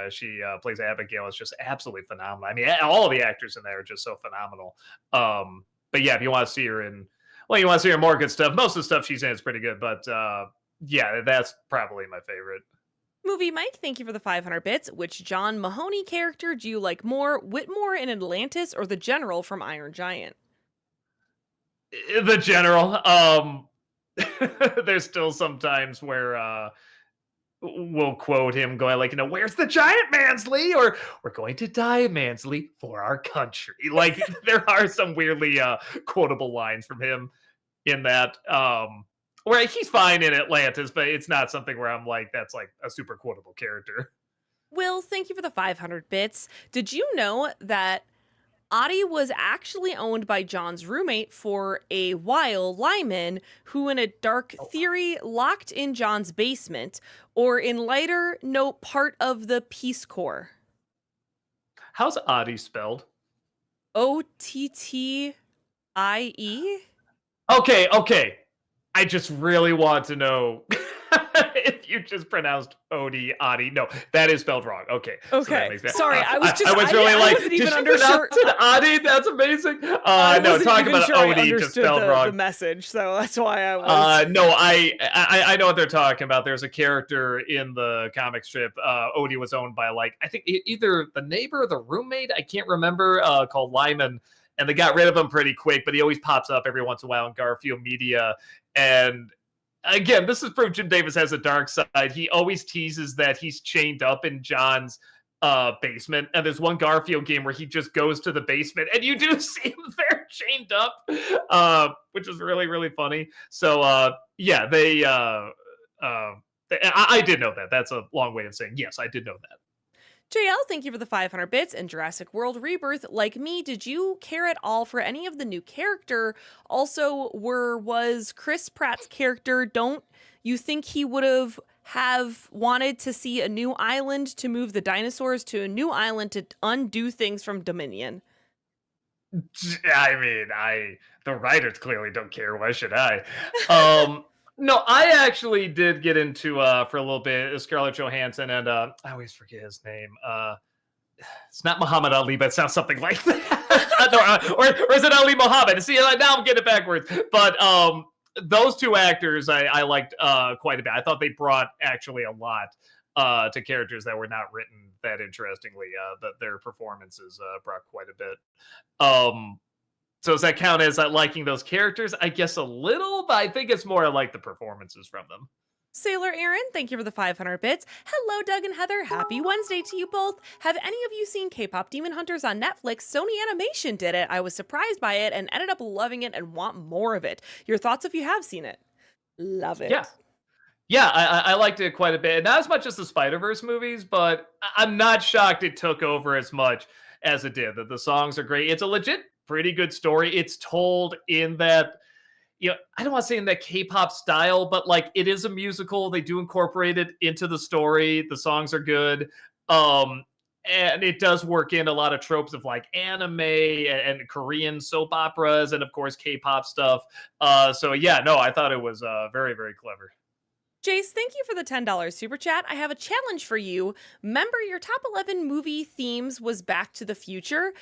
She plays Abigail. It's just absolutely phenomenal. I mean, all of the actors in there are just so phenomenal. But yeah, if you want to see her in, well, you want to see her in more good stuff. Most of the stuff she's in is pretty good, but yeah, that's probably my favorite. Movie Mike, thank you for the 500 bits. Which John Mahoney character do you like more, Whitmore in Atlantis or the General from Iron Giant? The general. There's still some times where we'll quote him going like, where's the giant, Mansley? Or we're going to die, Mansley, for our country. Like there are some weirdly quotable lines from him in that. Where he's fine in Atlantis, but it's not something where I'm like, that's like a super quotable character. Will, thank you for the 500 bits. Did you know that Audie was actually owned by John's roommate for a while, Lyman, who in a dark theory locked in John's basement, or in lighter note, part of the Peace Corps? How's Oddie spelled? Ottie? Okay. I just really want to know if you just pronounced Adi. No, that is spelled wrong. Okay. So that Okay. makes sense. Sorry, I was just I was really I like, wasn't did even she unsure. pronounce it Adi? That's amazing. I No, wasn't talking even about sure I Odie just understood spelled the wrong. message, so that's why I was. No, I know what they're talking about. There's a character in the comic strip. Odie was owned by like I think either the neighbor or the roommate. I can't remember. Called Lyman, and they got rid of him pretty quick. But he always pops up every once in a while in Garfield media. And again, this is proof Jim Davis has a dark side. He always teases that he's chained up in John's basement. And there's one Garfield game where he just goes to the basement and you do see him there chained up, which is really, really funny. So, yeah, I did know that. That's a long way of saying, yes, I did know that. JL, thank you for the 500 bits. And Jurassic World Rebirth, like me, did you care at all for any of the new character? Also, was Chris Pratt's character, don't you think he would have wanted to see a new island to move the dinosaurs to a new island to undo things from Dominion? I mean, the writers clearly don't care. Why should I? No, I actually did get into for a little bit Scarlett Johansson and I always forget his name. It's not Muhammad Ali, but it sounds something like that. No, or is it Ali Muhammad? See, now I'm getting it backwards. But those two actors I liked quite a bit. I thought they brought actually a lot to characters that were not written that interestingly. That their performances brought quite a bit. So does that count as liking those characters? I guess a little, but I think it's more like the performances from them. Sailor Aaron, thank you for the 500 bits. Hello, Doug and Heather. Happy Wednesday to you both. Have any of you seen K-pop Demon Hunters on Netflix? Sony Animation did it. I was surprised by it and ended up loving it and want more of it. Your thoughts if you have seen it? Love it. Yeah, I liked it quite a bit. Not as much as the Spider-Verse movies, but I'm not shocked it took over as much as it did. The songs are great. It's a legit pretty good story. It's told in that, I don't want to say in that K-pop style, but like it is a musical. They do incorporate it into the story. The songs are good. And it does work in a lot of tropes of like anime and Korean soap operas and of course K-pop stuff. So yeah, no, I thought it was very, very clever. Jace, thank you for the $10 super chat. I have a challenge for you. Remember, your top 11 movie themes was Back to the Future.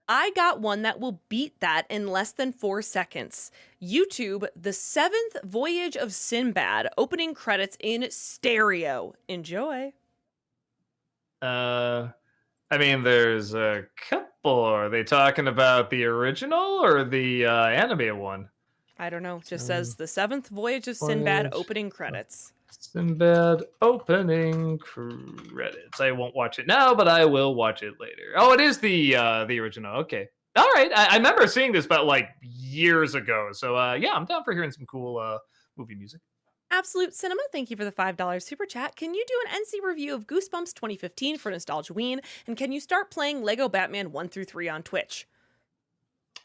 I got one that will beat that in less than 4 seconds. YouTube, The Seventh Voyage of Sinbad, opening credits in stereo. Enjoy. I mean, there's a couple. Are they talking about the original or the animated one? I don't know. Just says The Seventh Voyage of Sinbad, opening credits. Sinbad opening credits. I won't watch it now, but I will watch it later. Oh, it is the original. Okay. All right. I remember seeing this about like years ago. So yeah, I'm down for hearing some cool movie music. Absolute Cinema, thank you for the $5 super chat. Can you do an NC review of Goosebumps 2015 for Nostalgiaween? And can you start playing Lego Batman 1 through 3 on Twitch?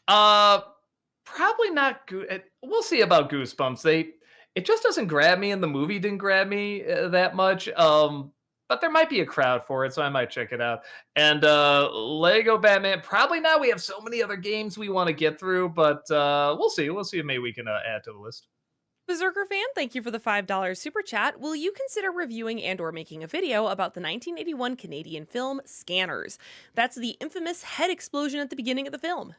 Probably not. We'll see about Goosebumps. It just doesn't grab me, and the movie didn't grab me that much. But there might be a crowd for it, so I might check it out. And Lego Batman, probably not. We have so many other games we want to get through, but we'll see. We'll see if maybe we can add to the list. Berserker fan, thank you for the $5 super chat. Will you consider reviewing and or making a video about the 1981 Canadian film Scanners? That's the infamous head explosion at the beginning of the film.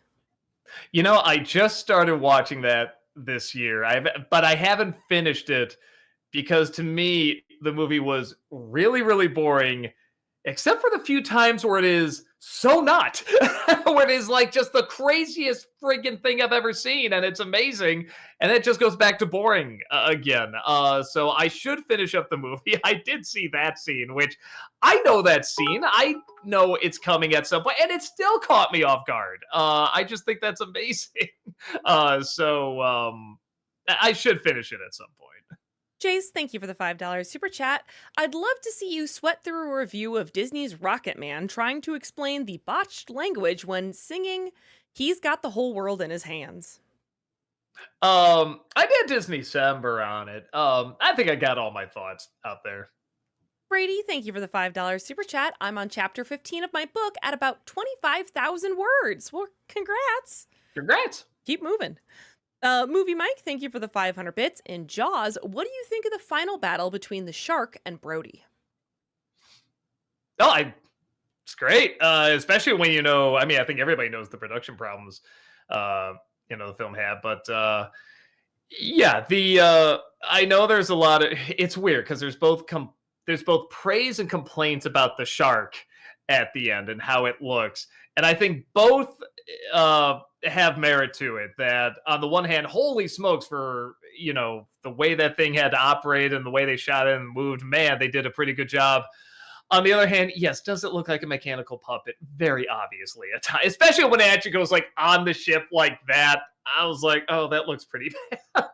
I just started watching that this year. But I haven't finished it because to me the movie was really really boring except for the few times where it is so not where it is like just the craziest friggin' thing I've ever seen and it's amazing and it just goes back to boring again. So I should finish up the movie. I did see that scene, which I know that scene, I know it's coming at some point and it still caught me off guard. I just think that's amazing. So I should finish it at some point. Jace, thank you for the $5 super chat. I'd love to see you sweat through a review of Disney's Rocket Man trying to explain the botched language when singing He's Got the Whole World in His Hands. I did Disney December on it. I think I got all my thoughts out there. Brady, thank you for the $5 super chat. I'm on chapter 15 of my book at about 25,000 words. Well, congrats. Congrats. Keep moving. Movie Mike, thank you for the 500 bits. In Jaws, what do you think of the final battle between the shark and Brody? It's great, especially when I think everybody knows the production problems, the film had, but yeah, I know there's a lot of. It's weird because there's both praise and complaints about the shark at the end and how it looks, and I think both have merit to it. That on the one hand, holy smokes, for the way that thing had to operate and the way they shot it and moved, man, they did a pretty good job. On the other hand, yes, does it look like a mechanical puppet? Very obviously at times, especially when it actually goes like on the ship like that. I was like, oh, that looks pretty bad.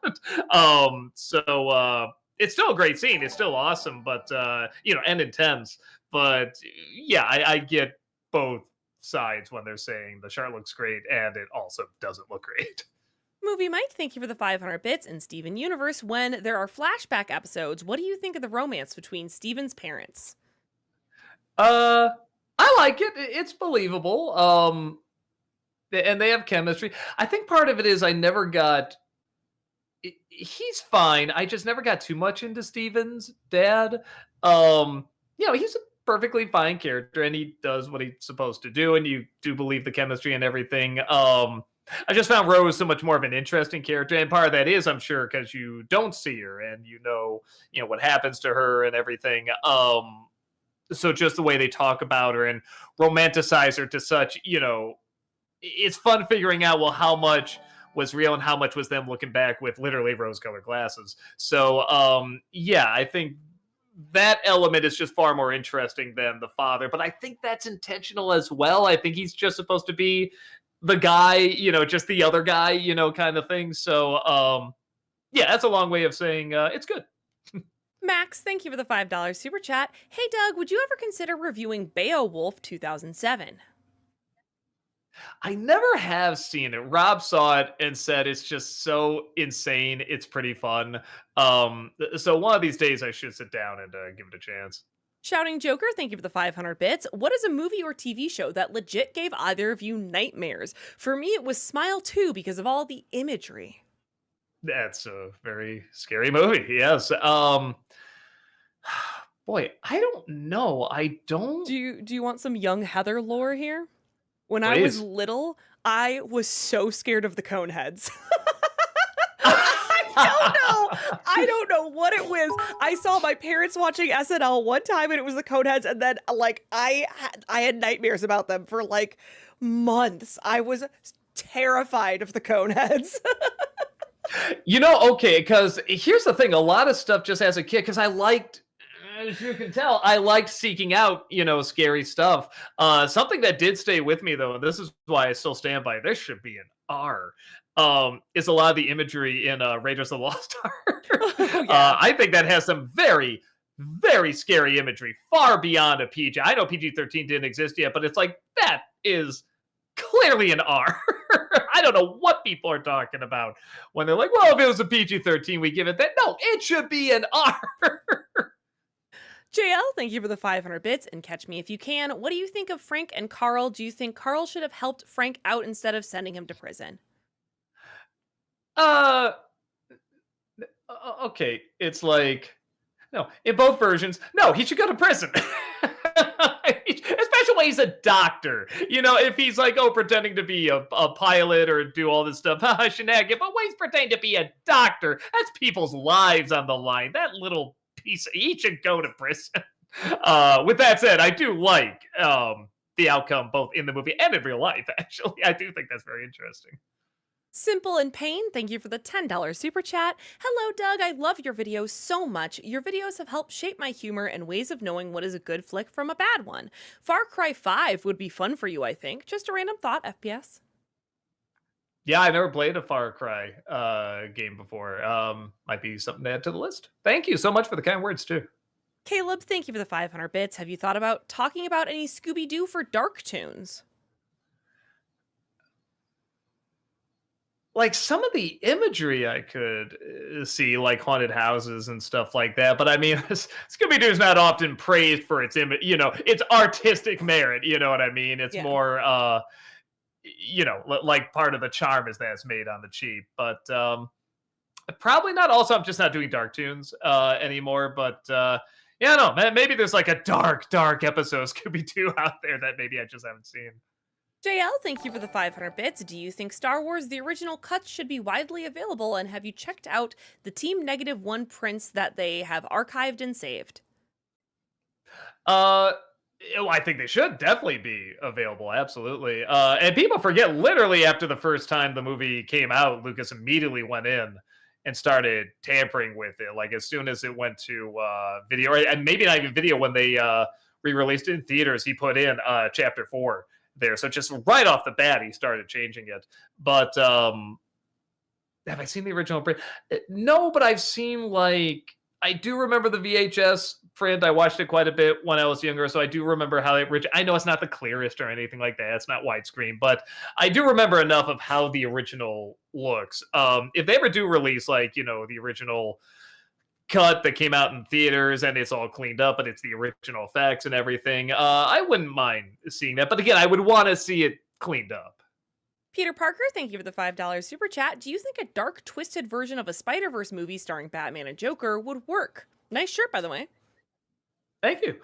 So it's still a great scene. It's still awesome, but and intense. But yeah, I get both sides when they're saying the shark looks great and it also doesn't look great. Movie Mike, thank you for the 500 bits. In Steven Universe, when there are flashback episodes, what do you think of the romance between Steven's parents? I like it. It's believable. And they have chemistry. I think part of it is I never got. He's fine. I just never got too much into Steven's dad. He's a perfectly fine character and he does what he's supposed to do, and you do believe the chemistry and everything. I just found Rose so much more of an interesting character, and part of that is, I'm sure, because you don't see her and what happens to her and everything. So just the way they talk about her and romanticize her to such, it's fun figuring out, well, how much was real and how much was them looking back with literally rose-colored glasses. So, I think that element is just far more interesting than the father, but I think that's intentional as well. I think he's just supposed to be the guy, just the other guy, kind of thing. So, that's a long way of saying it's good. Max, thank you for the $5 super chat. Hey Doug, would you ever consider reviewing Beowulf 2007? I never have seen it. Rob saw it and said it's just so insane. It's pretty fun. So one of these days I should sit down and give it a chance. Shouting Joker, thank you for the 500 bits. What is a movie or TV show that legit gave either of you nightmares? For me, it was Smile 2 because of all the imagery. That's a very scary movie. Yes. Boy, I don't know. I don't. Do you want some young Heather lore here? When Please. I was little, I was so scared of the cone heads. I don't know what it was. I saw my parents watching SNL one time and it was the cone heads, and then I had nightmares about them for like months. I was terrified of the cone heads. Okay, because here's the thing. A lot of stuff just as a kid, because I liked, as you can tell, I liked seeking out, scary stuff. Something that did stay with me, though, and this is why I still stand by, this should be an R, is a lot of the imagery in Raiders of the Lost Ark. Oh, yeah. I think that has some very, very scary imagery, far beyond a PG. I know PG-13 didn't exist yet, but it's like, that is clearly an R. I don't know what people are talking about when they're like, well, if it was a PG-13, we give it that. No, it should be an R. JL, thank you for the 500 bits, and catch me if you can. What do you think of Frank and Carl? Do you think Carl should have helped Frank out instead of sending him to prison? uh, okay. It's like, no, in both versions, no, he should go to prison. Especially when he's a doctor. You know, if he's like, oh, pretending to be a pilot or do all this stuff, shenanigan. But when he's pretending to be a doctor, that's people's lives on the line. That little piece, he should go to prison. With that said, I do like the outcome both in the movie and in real life, actually. I do think that's very interesting. Simple and Pain, thank you for the $10 super chat. Hello, Doug. I love your videos so much. Your videos have helped shape my humor and ways of knowing what is a good flick from a bad one. Far Cry 5 would be fun for you, I think. Just a random thought, FPS. Yeah, I never played a Far Cry game before. Might be something to add to the list. Thank you so much for the kind words, too. Caleb, thank you for the 500 bits. Have you thought about talking about any Scooby-Doo for Dark Tunes? Like some of the imagery I could see, like haunted houses and stuff like that. But I mean, Scooby Doo is not often praised for its image, its artistic merit. You know what I mean? It's Yeah. more, like part of the charm is that it's made on the cheap. But probably not. Also, I'm just not doing dark tunes anymore. But yeah, no, maybe there's like a dark episode of Scooby Doo out there that maybe I just haven't seen. JL, thank you for the 500 bits. Do you think Star Wars The Original Cuts should be widely available, and have you checked out the Team -1 prints that they have archived and saved? I think they should definitely be available. Absolutely. And people forget, literally after the first time the movie came out, Lucas immediately went in and started tampering with it. Like as soon as it went to video, and maybe not even video, when they re-released it in theaters, he put in chapter 4 there. So just right off the bat, he started changing it. But have I seen the original print? No, but I've seen I do remember the VHS print. I watched it quite a bit when I was younger, so I do remember how I know it's not the clearest or anything like that. It's not widescreen, but I do remember enough of how the original looks. If they ever do release the original cut that came out in theaters and it's all cleaned up, but it's the original effects and everything, I wouldn't mind seeing that. But again, I would want to see it cleaned up. Peter Parker, thank you for the $5 super chat. Do you think a dark, twisted version of a Spider-Verse movie starring Batman and Joker would work? Nice shirt, by the way. Thank you.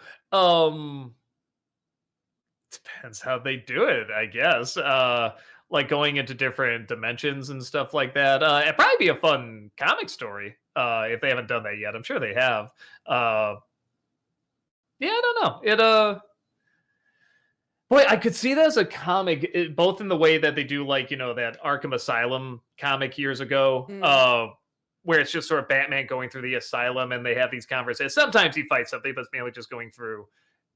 Depends how they do it, I guess. Like going into different dimensions and stuff like that. It'd probably be a fun comic story if they haven't done that yet. I'm sure they have. Yeah, I don't know. Boy, I could see that as a comic, both in the way that they do, that Arkham Asylum comic years ago, where it's just sort of Batman going through the asylum and they have these conversations. Sometimes he fights something, but it's mainly just going through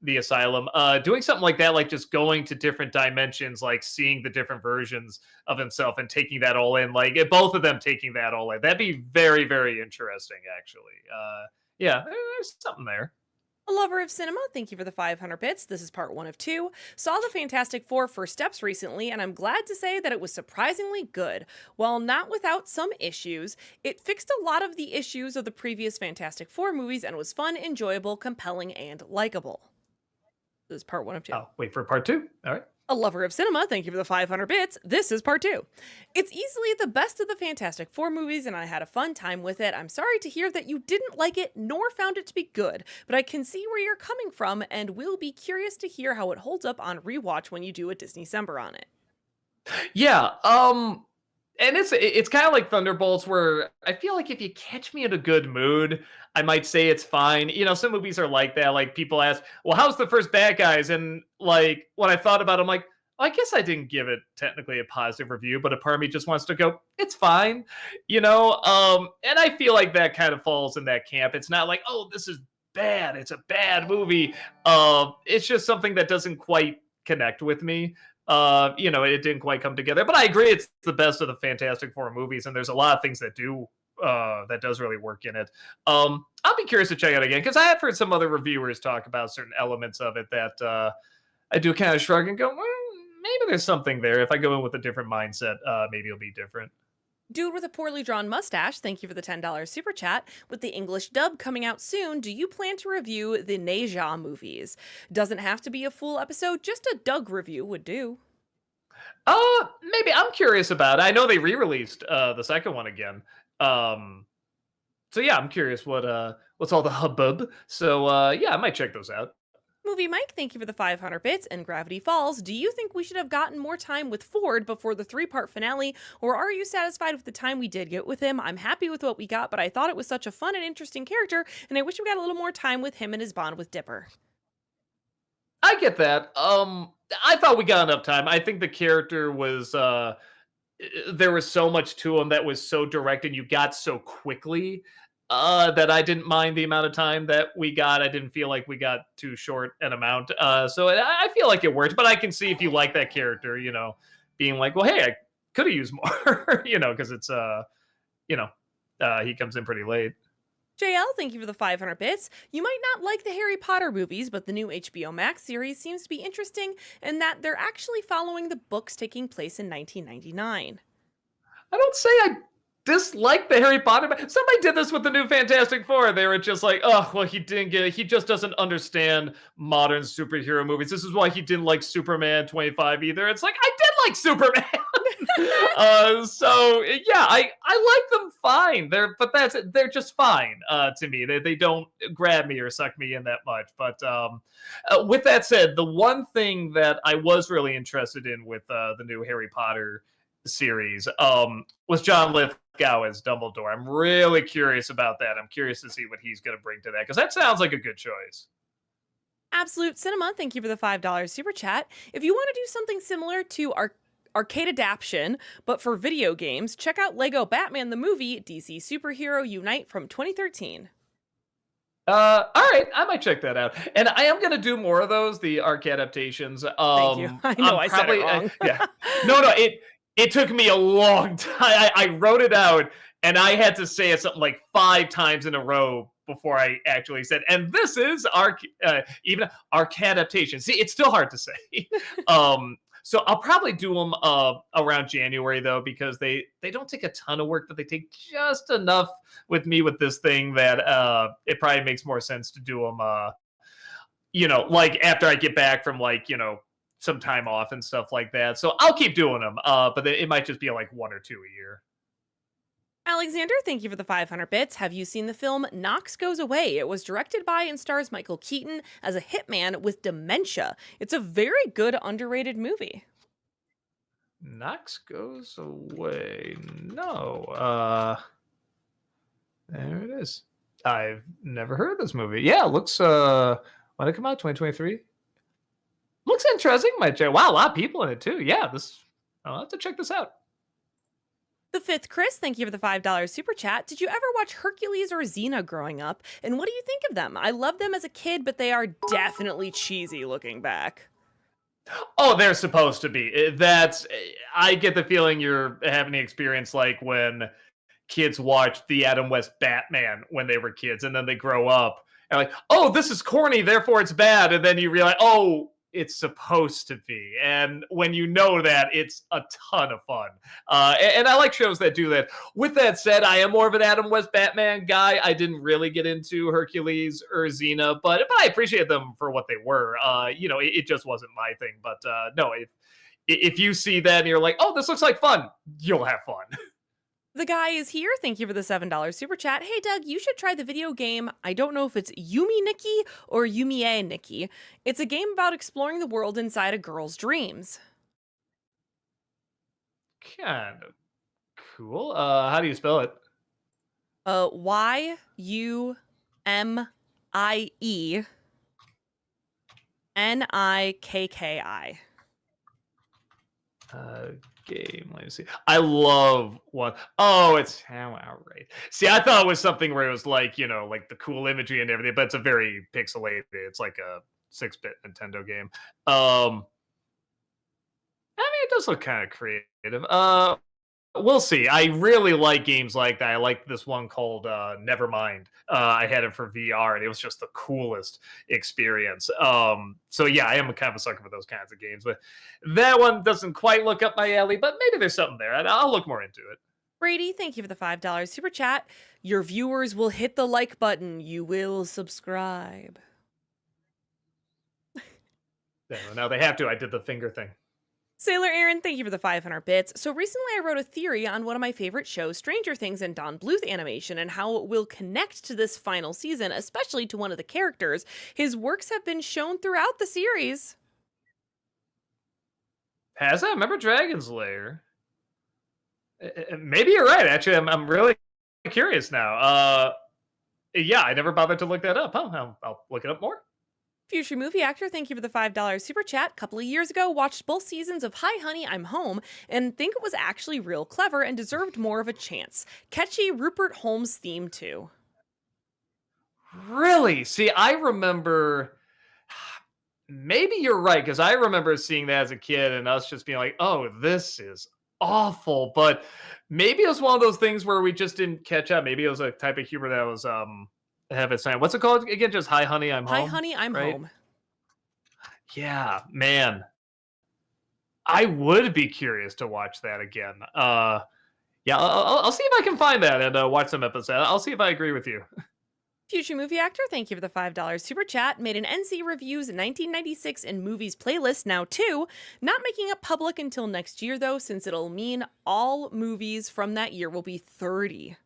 the asylum. Doing something like that, like just going to different dimensions, like seeing the different versions of himself and taking that all in, both of them taking that all in. That'd be very, very interesting, actually. Yeah, there's something there. A lover of cinema, thank you for the 500 bits. This is part 1 of 2. Saw the Fantastic Four First Steps recently, and I'm glad to say that it was surprisingly good. While not without some issues, it fixed a lot of the issues of the previous Fantastic Four movies and was fun, enjoyable, compelling, and likable. This is part 1 of 2. I'll wait for part 2. All right. A lover of cinema, thank you for the 500 bits. This is part 2. It's easily the best of the Fantastic Four movies, and I had a fun time with it. I'm sorry to hear that you didn't like it nor found it to be good, but I can see where you're coming from and will be curious to hear how it holds up on rewatch when you do a Disney-cember on it. Yeah, and it's kind of like Thunderbolts, where I feel like if you catch me in a good mood, I might say it's fine. Some movies are like that. Like people ask, well, how's the first Bad Guys? And like when I thought about it, I'm like, I guess I didn't give it technically a positive review, but a part of me just wants to go, it's fine. And I feel like that kind of falls in that camp. It's not like, oh, this is bad. It's a bad movie. It's just something that doesn't quite connect with me. It didn't quite come together, but I agree it's the best of the Fantastic Four movies, and there's a lot of things that does really work in it. I'll be curious to check it again, because I have heard some other reviewers talk about certain elements of it that I do kind of shrug and go, maybe there's something there. If I go in with a different mindset, maybe it'll be different. Dude with a poorly drawn mustache, thank you for the $10 super chat. With the English dub coming out soon, do you plan to review the Neja movies? Doesn't have to be a full episode, just a Doug review would do. Maybe I'm curious about it. I know they re-released the second one again. Um, so yeah, I'm curious what's all the hubbub. So yeah, I might check those out. Movie Mike, thank you for the 500 bits. And Gravity Falls, do you think we should have gotten more time with Ford before the 3-part finale, or are you satisfied with the time we did get with him? I'm happy with what we got, but I thought it was such a fun and interesting character, and I wish we got a little more time with him and his bond with Dipper. I get that. I thought we got enough time. I think the character was there was so much to him that was so direct and you got so quickly that I didn't mind the amount of time that we got. I didn't feel like we got too short an amount. So I feel like it worked, but I can see if you like that character, being like, well, hey, I could have used more, because it's, he comes in pretty late. JL, thank you for the 500 bits. You might not like the Harry Potter movies, but the new HBO Max series seems to be interesting in that they're actually following the books taking place in 1999. I don't say I dislike the Harry Potter. Somebody did this with the new Fantastic Four. They were just like, oh, well, he didn't get it. He just doesn't understand modern superhero movies. This is why he didn't like Superman 25 either. It's like, I did like Superman. So yeah, I like them fine. They're just fine to me. They don't grab me or suck me in that much. But with that said, the one thing that I was really interested in with the new Harry Potter series was John Lithgow as Dumbledore. I'm really curious about that. I'm curious to see what he's going to bring to that because that sounds like a good choice. Absolute Cinema, thank you for the $5 super chat. If you want to do something similar to our arcade adaptation, but for video games, check out Lego Batman the Movie DC Superhero Unite from 2013. All right, I might check that out, and I am gonna do more of those, the arc adaptations. Thank you. I know I said it wrong. Yeah, no, it took me a long time. I wrote it out, and I had to say it something like 5 times in a row before I actually said. And this is even arc adaptation. See, it's still hard to say. So I'll probably do them around January though, because they don't take a ton of work, but they take just enough with me with this thing that it probably makes more sense to do them. Like after I get back from some time off and stuff like that. So I'll keep doing them, but it might just be like 1 or 2 a year. Alexander, thank you for the 500 bits. Have you seen the film Knox Goes Away? It was directed by and stars Michael Keaton as a hitman with dementia. It's a very good, underrated movie. Knox Goes Away. No. There it is. I've never heard of this movie. Yeah, it looks when did it come out? 2023? Looks interesting. Might check. Wow, a lot of people in it too. Yeah, I'll have to check this out. The fifth Chris, thank you for the $5 super chat. Did you ever watch Hercules or Xena growing up? And what do you think of them? I loved them as a kid, but they are definitely cheesy looking back. Oh, they're supposed to be. I get the feeling you're having the experience like when kids watched the Adam West Batman when they were kids, and then they grow up and like, oh, this is corny, therefore it's bad, and then you realize, oh, it's supposed to be. And when you know that, it's a ton of fun. And I like shows that do that. With that said, I am more of an Adam West Batman guy. I didn't really get into Hercules or Xena, but I appreciate them for what they were. It just wasn't my thing. But no, if you see that and you're like, oh, this looks like fun, you'll have fun. The guy is here. Thank you for the $7 super chat. Hey, Doug, you should try the video game. I don't know if it's Yumi Nikki or Yumie Nikki. It's a game about exploring the world inside a girl's dreams. Kind of cool. How do you spell it? Yumie Nikki. Game. Let me see. I love one. Oh, it's how outright. See, I thought it was something where it was like, like the cool imagery and everything, but it's a very pixelated. It's like a 6-bit Nintendo game. I mean, it does look kind of creative. we'll see. I really like games like that. I like this one called Nevermind. I had it for VR, and it was just the coolest experience. So yeah, I am a kind of a sucker for those kinds of games, but that one doesn't quite look up my alley. But maybe there's something there, and I'll look more into it. Brady, thank you for the $5 super chat. Your viewers will hit the like button. You will subscribe. Yeah, now they have to. I did the finger thing. Sailor Aaron, thank you for the 500 bits. So recently I wrote a theory on one of my favorite shows, Stranger Things and Don Bluth animation, and how it will connect to this final season, especially to one of the characters. His works have been shown throughout the series. Has that? Remember Dragon's Lair? Maybe you're right. Actually, I'm really curious now. Yeah, I never bothered to look that up. Huh? I'll look it up more. Future movie actor, thank you for the $5 super chat. Couple of years ago, watched both seasons of Hi Honey, I'm Home, and think it was actually real clever and deserved more of a chance. Catchy Rupert Holmes theme too. Really? See, I remember. Maybe you're right because I remember seeing that as a kid and us just being like, "Oh, this is awful." But maybe it was one of those things where we just didn't catch up. Maybe it was a type of humor that was have its time. What's it called again? Just Hi Honey, I'm Hi Home. Honey, I'm Right? Home. Yeah, man. I would be curious to watch that again. Yeah, I'll see if I can find that and watch some episodes. I'll see if I agree with you. Future movie actor, thank you for the $5 super chat. Made an NC Reviews 1996 and Movies playlist now too. Not making it public until next year though, since it'll mean all movies from that year will be 30.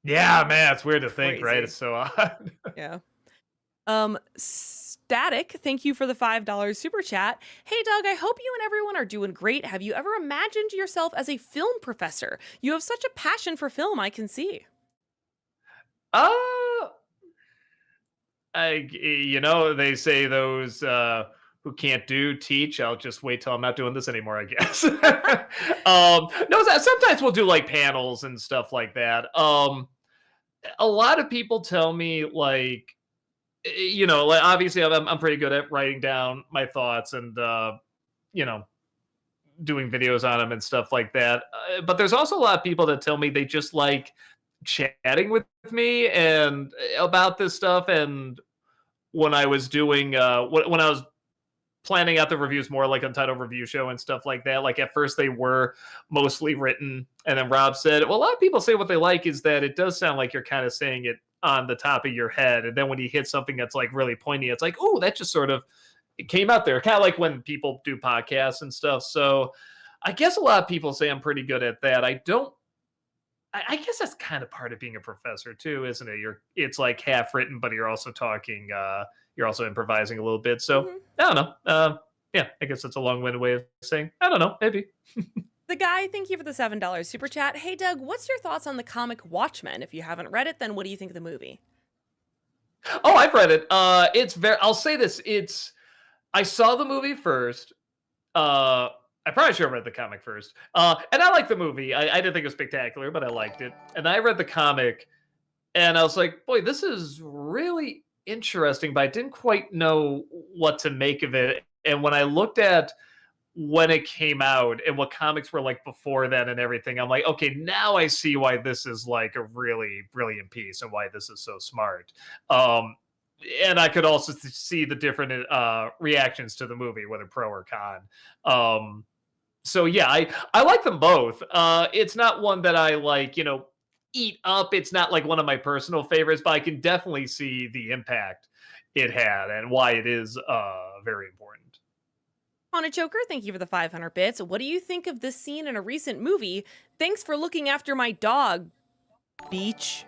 Yeah, man, it's weird to think, right? Crazy. It's so odd. Yeah. Static, thank you for the $5 super chat. Hey Doug, I hope you and everyone are doing great. Have you ever imagined yourself as a film professor? You have such a passion for film, I can see. Uh, they say those who can't do teach. I'll just wait till I'm not doing this anymore, I guess. No, sometimes we'll do like panels and stuff like that. A lot of people tell me like, like obviously I'm pretty good at writing down my thoughts and you know, doing videos on them and stuff like that. But there's also a lot of people that tell me they just like chatting with me and about this stuff. And when I was doing when I was planning out the reviews more like Untitled Review Show and stuff like that, like at first they were mostly written, and then Rob said, well, a lot of people say what they like is that it does sound like you're kind of saying it on the top of your head, and then when you hit something that's like really pointy, it's like, oh, that just sort of it came out there, kind of like when people do podcasts and stuff. So I guess a lot of people say I'm pretty good at that. I guess that's kind of part of being a professor too, isn't it? It's like half written, but you're also talking, you're also improvising a little bit. So I don't know. Yeah, I guess that's a long-winded way of saying I don't know. Maybe. The guy, thank you for the $7 super chat. Hey Doug, what's your thoughts on the comic Watchmen? If you haven't read it, then what do you think of the movie? Oh, I've read it. It's very. I'll say this. I saw the movie first. I probably should have read the comic first. And I liked the movie. I didn't think it was spectacular, but I liked it. And I read the comic, and I was like, boy, this is really interesting, but I didn't quite know what to make of it. And when I looked at when it came out and what comics were like before that and everything, I'm like, okay, now I see why this is like a really brilliant piece and why this is so smart. And I could also see the different reactions to the movie, whether pro or con. So yeah, I like them both. It's not one that I like, eat up. It's not like one of my personal favorites, but I can definitely see the impact it had and why it is very important. On a Joker, thank you for the 500 bits. What do you think of this scene in a recent movie? Thanks for looking after my dog, Beach.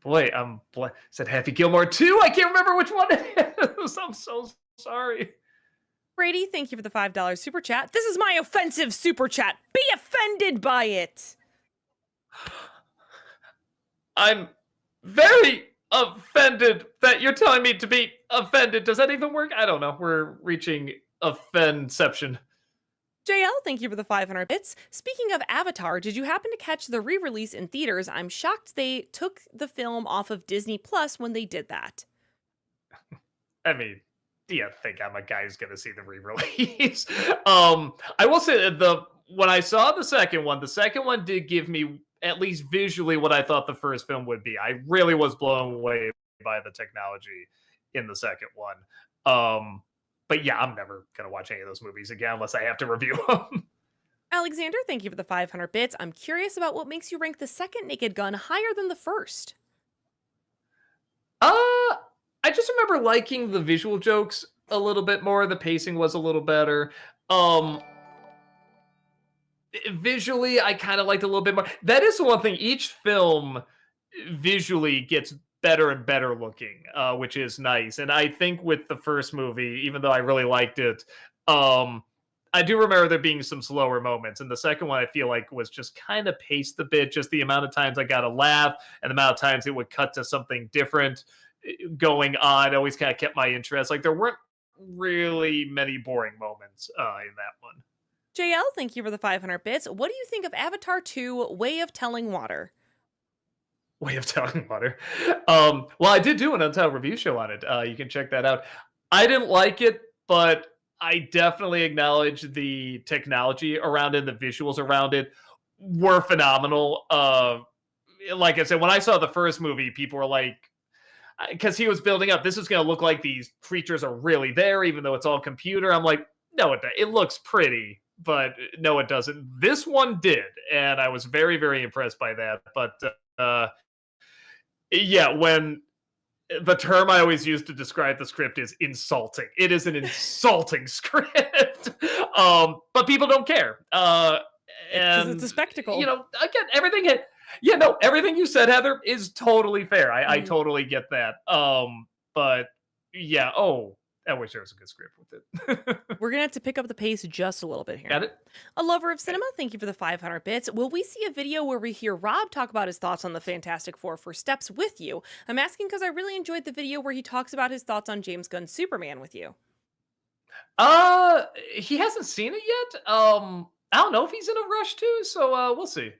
Boy, said Happy Gilmore 2. I can't remember which one it is. I'm so sorry. Brady, thank you for the $5 super chat. This is my offensive super chat. Be offended by it. I'm very offended that you're telling me to be offended. Does that even work? I don't know. We're reaching offenception. JL, thank you for the 500 bits. Speaking of Avatar, did you happen to catch the re-release in theaters? I'm shocked they took the film off of Disney Plus when they did that. I mean, do you think I'm a guy who's gonna see the re-release? I will say that the when I saw the second one did give me at least visually what I thought the first film would be. I really was blown away by the technology in the second one. But yeah, I'm never gonna watch any of those movies again unless I have to review them. Alexander, thank you for the 500 bits. I'm curious about what makes you rank the second Naked Gun higher than the first. I just remember liking the visual jokes a little bit more. The pacing was a little better. Um, Visually, I kind of liked a little bit more. That is the one thing. Each film visually gets better and better looking, which is nice. And I think with the first movie, even though I really liked it, um, I do remember there being some slower moments. And the second one, I feel like was just kind of paced a bit. Just the amount of times I got a laugh and the amount of times it would cut to something different going on. It always kind of kept my interest. Like there weren't really many boring moments in that one. JL, thank you for the 500 bits. What do you think of Avatar 2 Way of Telling Water? Way of Telling Water. Well, I did do an Untitled review show on it. You can check that out. I didn't like it, but I definitely acknowledge the technology around it, the visuals around it were phenomenal. Like I said, when I saw the first movie, people were like, because he was building up, this is going to look like these creatures are really there, even though it's all computer. I'm like, no, it looks pretty, but no, it doesn't. This one did, and I was very, very impressed by that. But yeah, when the term I always use to describe the script is insulting. It is an insulting script, but people don't care. Because it's a And spectacle. again, everything. Yeah, no, everything you said, Heather, is totally fair. I Mhm. totally get that. But yeah, oh, I wish there was a good script with it. We're going to have to pick up the pace just a little bit here. Got it. A lover of cinema, thank you for the 500 bits. Will we see a video where we hear Rob talk about his thoughts on the Fantastic Four First Steps with you? I'm asking because I really enjoyed the video where he talks about his thoughts on James Gunn's Superman with you. Uh, he hasn't seen it yet. I don't know if he's in a rush to, so we'll see.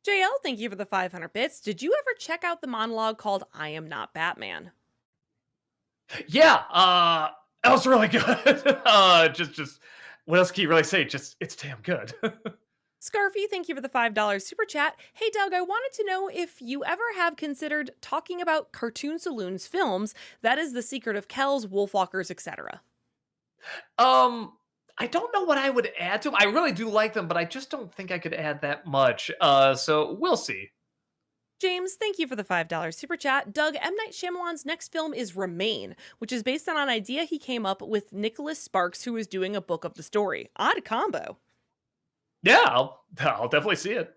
JL, thank you for the 500 bits. Did you ever check out the monologue called I Am Not Batman? Yeah, that was really good. Just what else can you really say? Just it's damn good. Scarfy, thank you for the $5 super chat. Hey Doug, I wanted to know if you ever have considered talking about Cartoon Saloon's films, that is The Secret of Kells, Wolfwalkers, etc. um, I don't know what I would add to them. I really do like them, but I just don't think I could add that much. So we'll see. James, thank you for the $5 super chat. Doug, M. Night Shyamalan's next film is Remain, which is based on an idea he came up with Nicholas Sparks, who is doing a book of the story. Odd combo. Yeah, I'll definitely see it.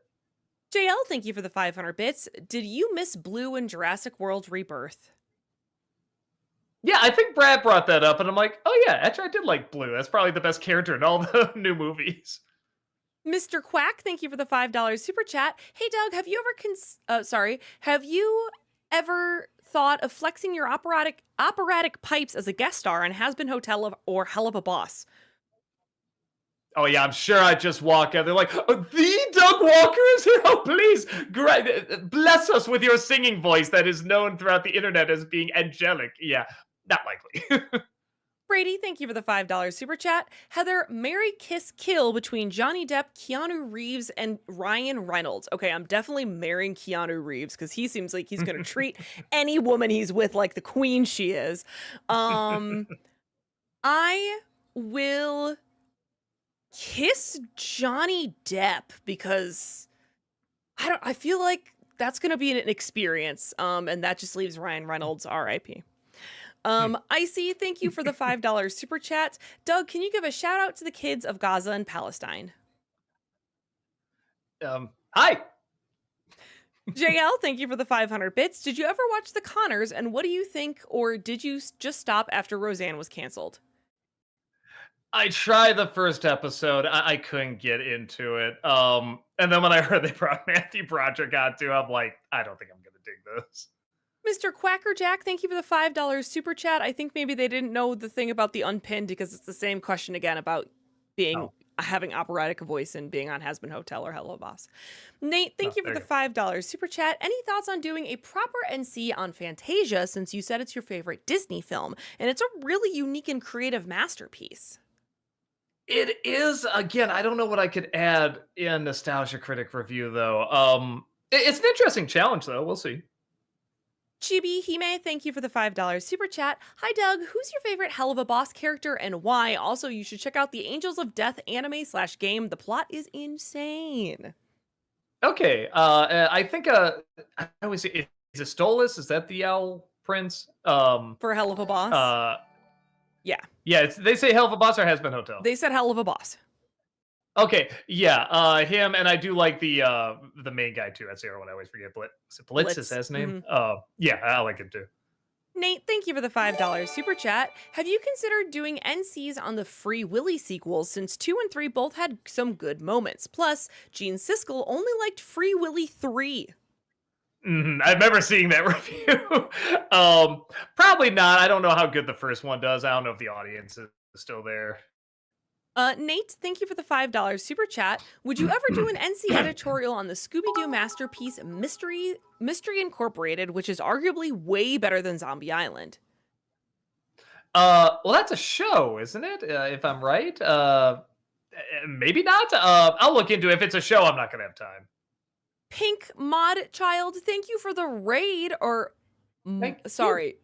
JL, thank you for the 500 bits. Did you miss Blue in Jurassic World Rebirth? Yeah, I think Brad brought that up, and I'm like, oh yeah, actually, I did like Blue. That's probably the best character in all the new movies. Mr. Quack, thank you for the $5 super chat. Hey Doug, have you have you ever thought of flexing your operatic pipes as a guest star on Has Been Hotel or Hell of a Boss? Oh yeah, I'm sure I just walk out. They're like, oh, the Doug Walker is here. Oh please, bless us with your singing voice that is known throughout the internet as being angelic. Yeah, not likely. Brady, thank you for the $5 super chat. Heather, marry, kiss, kill between Johnny Depp, Keanu Reeves, and Ryan Reynolds. Okay, I'm definitely marrying Keanu Reeves because he seems like he's going to treat any woman he's with like the queen she is. I will kiss Johnny Depp because I feel like that's going to be an experience. And that just leaves Ryan Reynolds RIP. Icy, thank you for the $5 super chat. Doug, can you give a shout out to the kids of Gaza and Palestine? Hi. JL, thank you for the 500 bits. Did you ever watch The Conners, and what do you think, or did you just stop after Roseanne was canceled? I tried the first episode. I couldn't get into it. And then when I heard they brought Matthew Broderick on too, I'm like, I don't think I'm gonna dig this. Mr. Quackerjack, thank you for the $5 super chat. I think maybe they didn't know the thing about the unpinned because it's the same question again about being Oh. having operatic voice and being on Has Been Hotel or Hello Boss. Nate, thank Oh, you for there the you $5 super chat. Any thoughts on doing a proper NC on Fantasia, since you said it's your favorite Disney film and it's a really unique and creative masterpiece? It is, again, I don't know what I could add in Nostalgia Critic review, though. It's an interesting challenge, though. We'll see. Chibi Hime, thank you for the $5 super chat. Hi Doug, who's your favorite Hell of a Boss character and why? Also, you should check out the Angels of Death anime/game. The plot is insane. Okay, I think, I always say, is it Stolas? Is that the Owl Prince? For Hell of a Boss? Uh, Yeah, yeah, they say Hell of a Boss or Has Been Hotel. they said Hell of a Boss. Okay, yeah, him, and I do like the main guy too. That's the other one I always forget. Blitz. Is it Blitz? Is that his name? Mhm. Yeah, I like him too. Nate, thank you for the $5 super chat. Have you considered doing NCs on the Free Willy sequels, since 2 and 3 both had some good moments? Plus, Gene Siskel only liked Free Willy 3. I remember seeing that review. Probably not. I don't know how good the first one does. I don't know if the audience is still there. Nate, thank you for the $5 super chat. Would you ever do an NC editorial on the Scooby-Doo masterpiece Mystery Incorporated, which is arguably way better than Zombie Island? Well, that's a show, isn't it? If I'm right. Maybe not. I'll look into it. If it's a show, I'm not gonna have time. Pink Mod Child, thank you for the raid, or Thank you. sorry.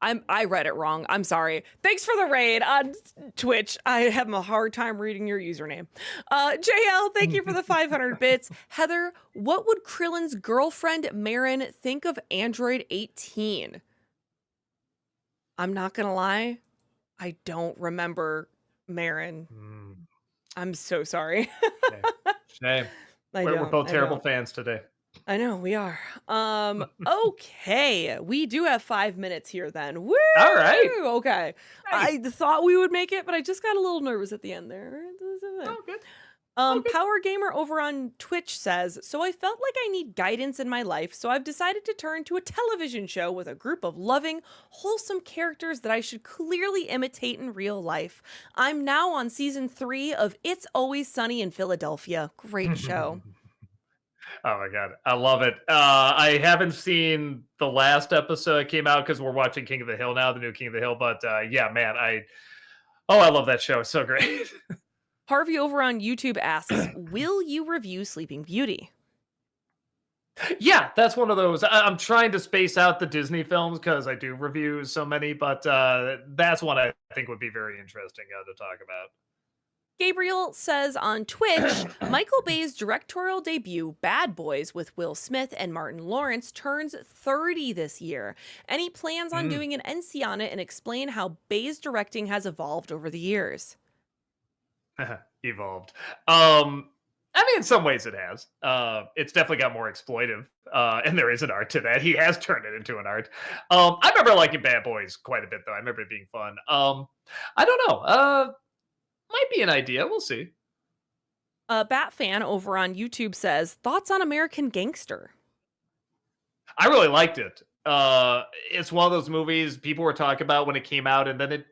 I read it wrong. I'm sorry. Thanks for the raid on Twitch. I have a hard time reading your username. JL, thank you for the 500 bits. Heather, what would Krillin's girlfriend Marin think of Android 18? I'm not gonna lie, I don't remember Marin. Mm, I'm so sorry. shame. Shame. I We're don't. both I terrible don't. fans today. I know we are. Okay. We do have 5 minutes here then. Woo! All right. Okay. Nice. I thought we would make it, but I just got a little nervous at the end there. Oh, good. Okay. Power Gamer over on Twitch says, so I felt like I need guidance in my life, so I've decided to turn to a television show with a group of loving, wholesome characters that I should clearly imitate in real life. I'm now on season 3 of It's Always Sunny in Philadelphia. Great show. Oh my god, I love it. I haven't seen the last episode that came out because we're watching King of the Hill now, the new King of the Hill. But yeah, man, I love that show. It's so great. Harvey over on YouTube asks, will you review Sleeping Beauty? Yeah, that's one of those. I'm trying to space out the Disney films because I do review so many, but that's one I think would be very interesting to talk about. Gabriel says on Twitch, Michael Bay's directorial debut, Bad Boys, with Will Smith and Martin Lawrence, turns 30 this year. Any plans on doing an NC on it and explain how Bay's directing has evolved over the years? Evolved. I mean, in some ways it has. It's definitely got more exploitive, and there is an art to that. He has turned it into an art. I remember liking Bad Boys quite a bit, though. I remember it being fun. I don't know. Might be an idea. We'll see. Bat fan over on YouTube says, thoughts on American Gangster? I really liked it. It's one of those movies people were talking about when it came out, and then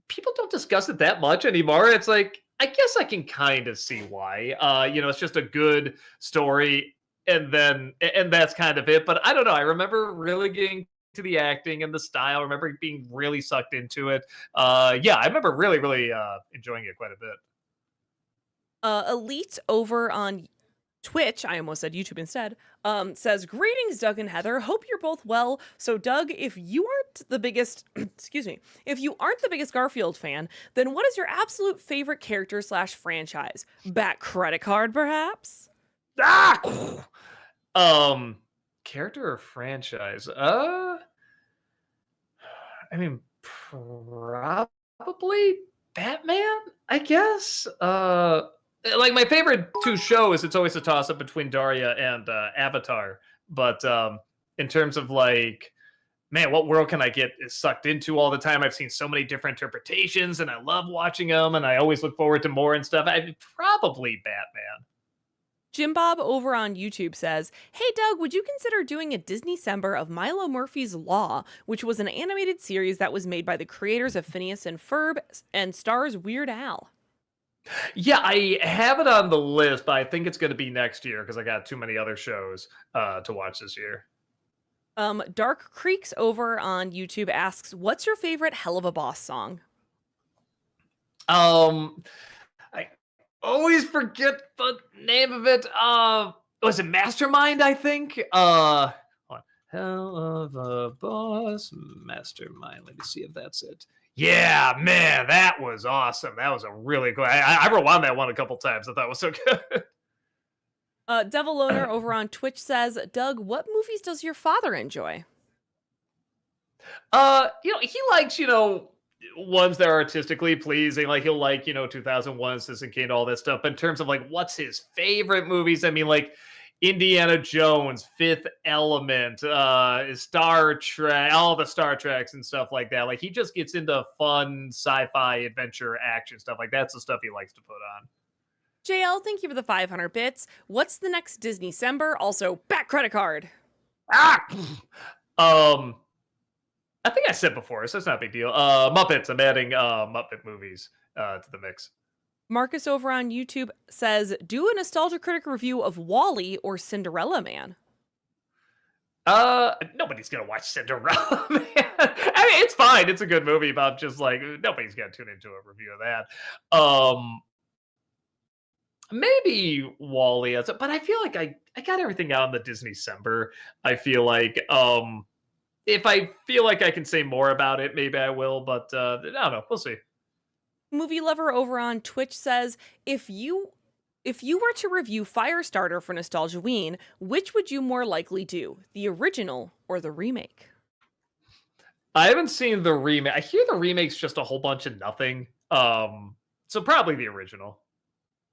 people don't discuss it that much anymore. It's like, I guess I can kind of see why. It's just a good story, and that's kind of it. But I don't know. I remember really getting to the acting and the style. I remember being really sucked into it. Yeah, I remember really, really enjoying it quite a bit. Elite over on Twitch, I almost said YouTube instead, says, greetings, Doug and Heather. Hope you're both well. So, Doug, if you aren't the biggest, excuse me, if you aren't the biggest Garfield fan, then what is your absolute favorite character / franchise? Back credit card, perhaps? Ah! Character or franchise? I mean, probably Batman, I guess. Like my favorite two shows, it's always a toss up between Daria and Avatar. But in terms of like, man, what world can I get sucked into all the time? I've seen so many different interpretations, and I love watching them, and I always look forward to more and stuff. Probably Batman. Jim Bob over on YouTube says, hey Doug, would you consider doing a Disney-cember of Milo Murphy's Law, which was an animated series that was made by the creators of Phineas and Ferb and stars Weird Al? Yeah, I have it on the list, but I think it's going to be next year because I got too many other shows to watch this year. Dark Creeks over on YouTube asks, "What's your favorite Hell of a Boss song?" Um, I always forget the name of it. Was it Mastermind? I think. Hold on. Hell of a Boss Mastermind. Let me see if that's it. Yeah, man, that was awesome. That was a really good. I rewound that one a couple times. I thought it was so good. Devil Loner over on Twitch says, "Doug, what movies does your father enjoy?" He likes, ones that are artistically pleasing. Like he'll like, 2001 Citizen Kane, all that stuff. But in terms of like what's his favorite movies, I mean, like Indiana Jones, Fifth Element, Star Trek, all the Star Treks and stuff like that. Like he just gets into fun sci-fi adventure action stuff. Like that's the stuff he likes to put on. JL, thank you for the 500 bits. What's the next Disney December? Also, back credit card. Ah! um I think I said before, so it's not a big deal. Muppets. I'm adding Muppet movies to the mix. Marcus over on YouTube says, "Do a Nostalgia Critic review of Wally or Cinderella Man." Nobody's gonna watch Cinderella, man. I mean, it's fine. It's a good movie, but I'm just like nobody's gonna tune into a review of that. Maybe Wally, but I feel like I got everything out in the Disney December. I feel like if I feel like I can say more about it, maybe I will. But I don't know. We'll see. Movie Lover over on Twitch says, if you were to review Firestarter for Nostalgiaween, which would you more likely do? The original or the remake?" I haven't seen the remake. I hear the remake's just a whole bunch of nothing. So probably the original.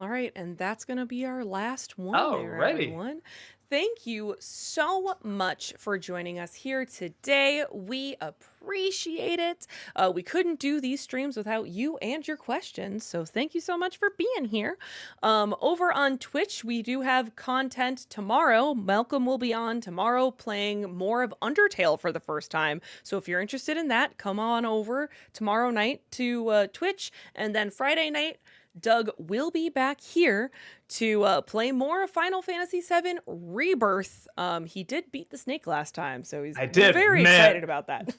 All right, and that's going to be our last one there, Alrighty. everyone. Thank you so much for joining us here today. We appreciate it. We couldn't do these streams without you and your questions, so thank you so much for being here. Over on Twitch, we do have content tomorrow. Malcolm will be on tomorrow playing more of Undertale for the first time, so if you're interested in that, come on over tomorrow night to Twitch, and then Friday night, Doug will be back here to play more of Final Fantasy VII Rebirth. He did beat the snake last time, so he's very excited about that.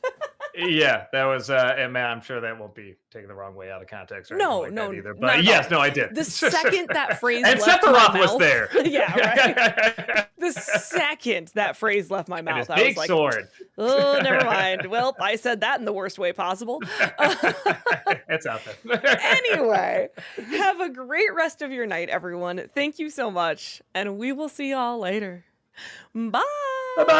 Yeah, that was, and man, I'm sure that won't be taken the wrong way out of context or anything like that either. But yes, no, I did. The second that phrase and left my Sephiroth mouth, was there. Yeah, right. The second that phrase left my mouth, I was like, sword. "Oh, never mind." Well, I said that in the worst way possible. It's out there. Anyway, have a great rest of your night, everyone. Thank you so much, and we will see y'all later. Bye. Bye-bye.